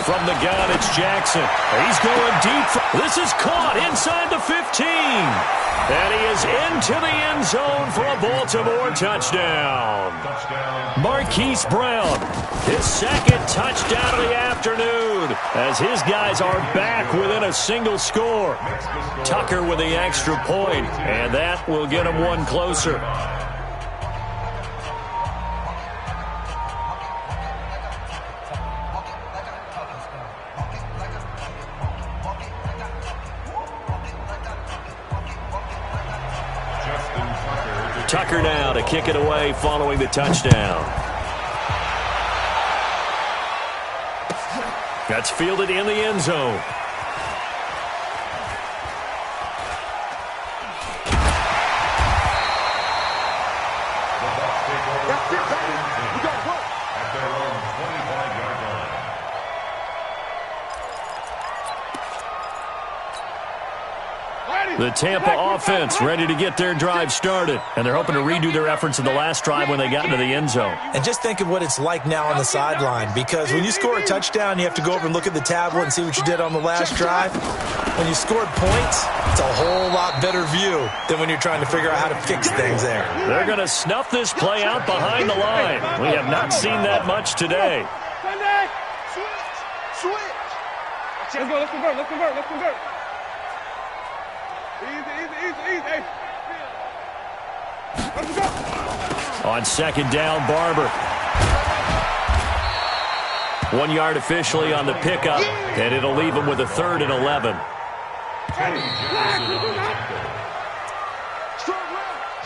Speaker 1: From the gun, it's Jackson. He's going deep. This is caught inside the 15. And he is into the end zone for a Baltimore touchdown. Marquise Brown, his second touchdown of the afternoon, as his guys are back within a single score. Tucker with the extra point, and that will get him one closer. Tucker now to kick it away following the touchdown. That's fielded in the end zone. The Tampa offense ready to get their drive started, and they're hoping to redo their efforts in the last drive when they got into the end zone.
Speaker 4: And just think of what it's like now on the sideline, because when you score a touchdown, you have to go over and look at the tablet and see what you did on the last drive. When you scored points, it's a whole lot better view than when you're trying to figure out how to fix things there.
Speaker 1: They're going to snuff this play out behind the line. We have not seen that much today.
Speaker 3: Switch. Let's go, let's convert. Easy. Let's go.
Speaker 1: On 2nd down, Barber. 1 yard officially on the pickup, and it'll leave him with a 3rd and 11.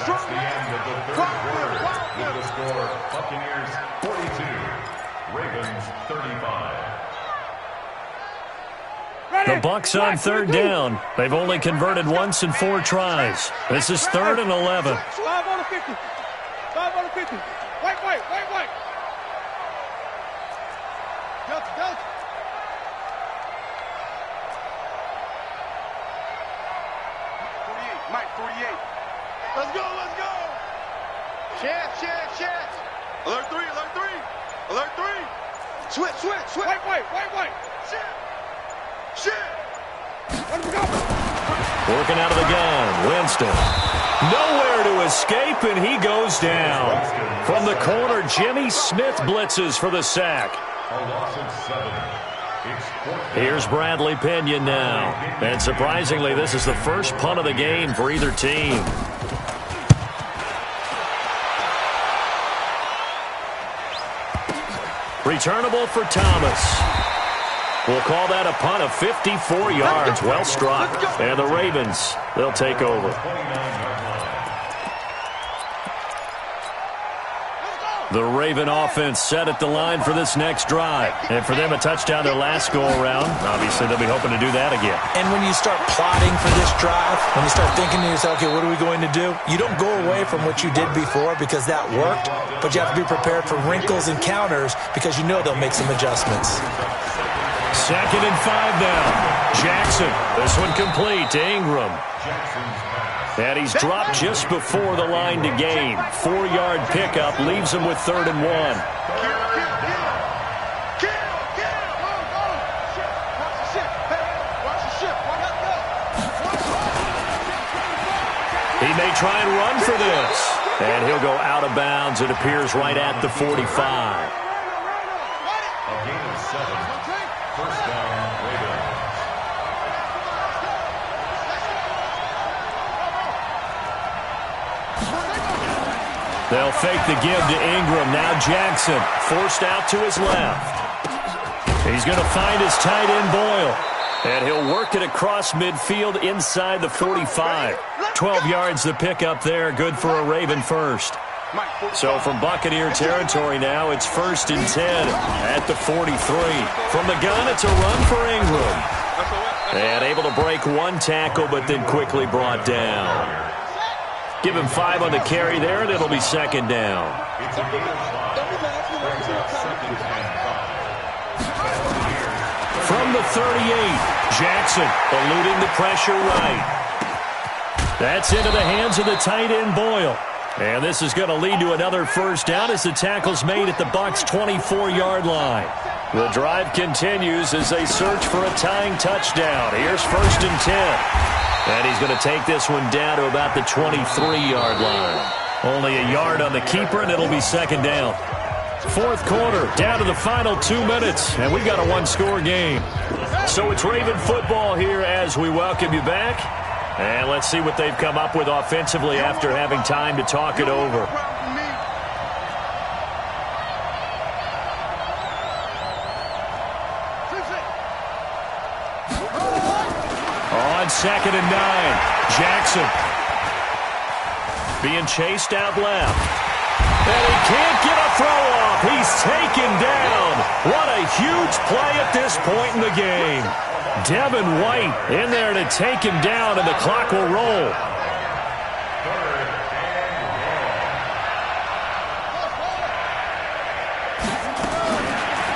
Speaker 2: That's the end of the third quarter with the score Buccaneers 42, Ravens 35.
Speaker 1: The Bucs on 3rd down. They've only converted once in 4 tries. This is 3rd and 11.
Speaker 3: 5 on the 50. 5 on the 50. White. Delta. Mike, 48. Let's go. Chance. Alert 3. Switch. White. Shit. Let him go.
Speaker 1: Working out of the gun, Winston. Nowhere to escape, and he goes down. From the corner, Jimmy Smith blitzes for the sack.
Speaker 2: A loss of 7.
Speaker 1: Here's Bradley Pinion now. And surprisingly, this is the first punt of the game for either team. Returnable for Thomas. We'll call that a punt of 54 yards. Well struck. And the Ravens, they'll take over. The Raven offense set at the line for this next drive. And for them, a touchdown their last go-around. Obviously, they'll be hoping to do that again.
Speaker 4: And when you start plotting for this drive, when you start thinking to yourself, okay, what are we going to do? You don't go away from what you did before because that worked, but you have to be prepared for wrinkles and counters because you know they'll make some adjustments.
Speaker 1: 2nd and 5 now. Jackson. This one complete to Ingram. And he's dropped just before the line to gain. 4-yard pickup leaves him with 3rd and 1.
Speaker 3: Watch the ship.
Speaker 1: He may try and run for this. And he'll go out of bounds. It appears right at the 45.
Speaker 2: A gain of 7. First down, Ravens.
Speaker 1: They'll fake the give to Ingram. Now Jackson forced out to his left. He's going to find his tight end Boyle. And he'll work it across midfield inside the 45. 12 yards the pick up there. Good for a Raven first. So from Buccaneer territory now, it's 1st and 10 at the 43. From the gun, it's a run for Ingram. And able to break one tackle, but then quickly brought down. Give him 5 on the carry there, and it'll be 2nd down.
Speaker 2: It's a gain of 5. Brings up 2nd and 5.
Speaker 1: From the 38, Jackson eluding the pressure right. That's into the hands of the tight end Boyle. And this is going to lead to another first down as the tackle's made at the Bucs' 24-yard line. The drive continues as they search for a tying touchdown. Here's 1st and 10. And he's going to take this one down to about the 23-yard line. Only a yard on the keeper, and it'll be 2nd down. 4th quarter, down to the final 2 minutes, and we've got a one-score game. So it's Raven football here as we welcome you back. And let's see what they've come up with offensively after having time to talk it over. On 2nd and 9, Jackson being chased out left. And he can't get a throw off. He's taken down. What a huge play at this point in the game. Devin White in there to take him down, and the clock will roll.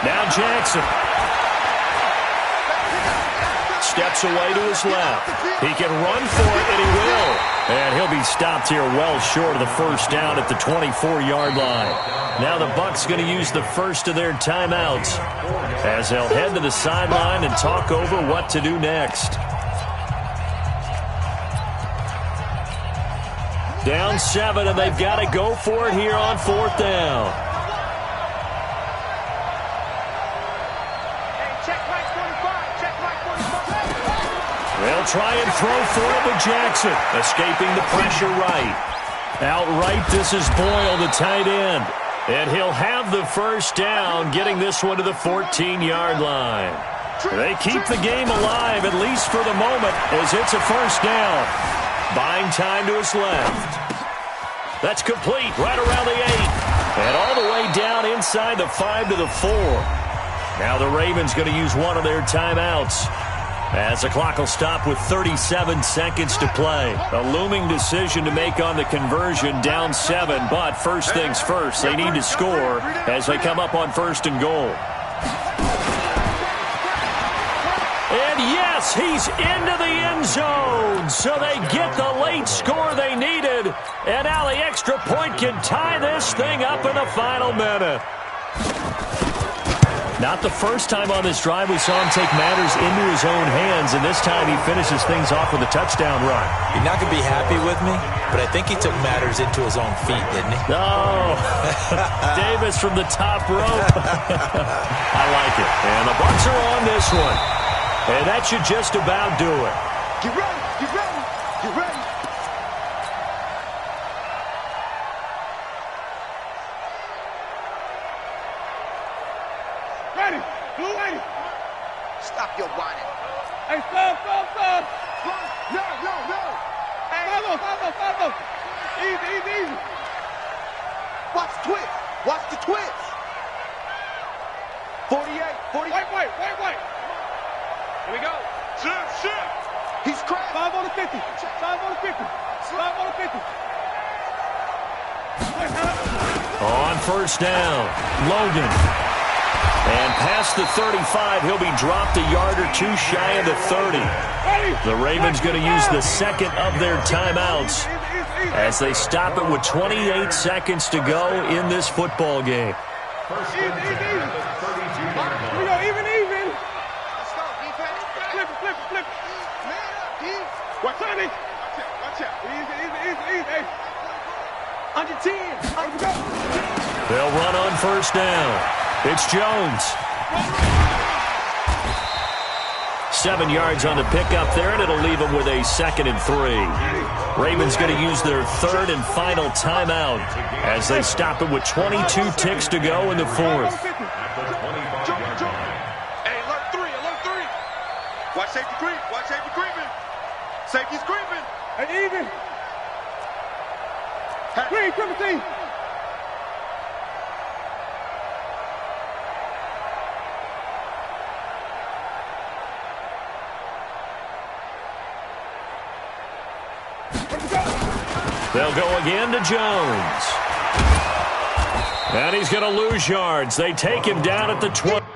Speaker 1: Now Jackson steps away to his left. He can run for it, and he will. And he'll be stopped here well short of the first down at the 24-yard line. Now the Bucs going to use the first of their timeouts as they'll head to the sideline and talk over what to do next. Down 7, and they've got to go for it here on 4th down. They'll try and throw for it with Jackson, escaping the pressure right. Outright, this is Boyle, the tight end. And he'll have the first down, getting this one to the 14-yard line. They keep the game alive, at least for the moment, as it's a first down. Buying time to his left. That's complete, right around the 8. And all the way down inside the 5 to the 4. Now the Ravens going to use one of their timeouts, as the clock will stop with 37 seconds to play. A looming decision to make on the conversion, down 7. But first things first, they need to score as they come up on 1st and goal. And yes, he's into the end zone. So they get the late score they needed. And now the extra point can tie this thing up in the final minute. Not the first time on this drive we saw him take matters into his own hands, and this time he finishes things off with a touchdown run.
Speaker 4: You're not going to be happy with me, but I think he took matters into his own feet, didn't he?
Speaker 1: Oh, Davis from the top rope. I like it. And the Bucs are on this one. And that should just about do it.
Speaker 3: Get ready, get ready, get ready.
Speaker 5: Stop your whining.
Speaker 3: Hey, stop. No. Hey. Follow. Easy.
Speaker 5: Watch the twist. 48.
Speaker 3: Wait. Here we go. Shift.
Speaker 5: He's cracked.
Speaker 3: 5 on the 50. 5 on the 50.
Speaker 1: On first down, Logan. And past the 35, he'll be dropped a yard or two shy of the 30. The Ravens going to use the second of their timeouts as they stop it with 28 seconds to go in this football game.
Speaker 3: First easy. Here we go, even.
Speaker 5: Let's go, defense.
Speaker 3: Flip. Man up, D. Watch out. Easy. Under 10.
Speaker 1: They'll run on first down. It's Jones. 7 yards on the pickup there, and it'll leave them with a 2nd and 3. Ravens going to use their 3rd and final timeout as they stop it with 22 ticks to go in the 4th.
Speaker 3: Hey, alert 3. Watch safety creeping. Safety's creeping. Hey, even. Green, Timothy.
Speaker 1: They'll go again to Jones. And he's going to lose yards. They take him down at the 20.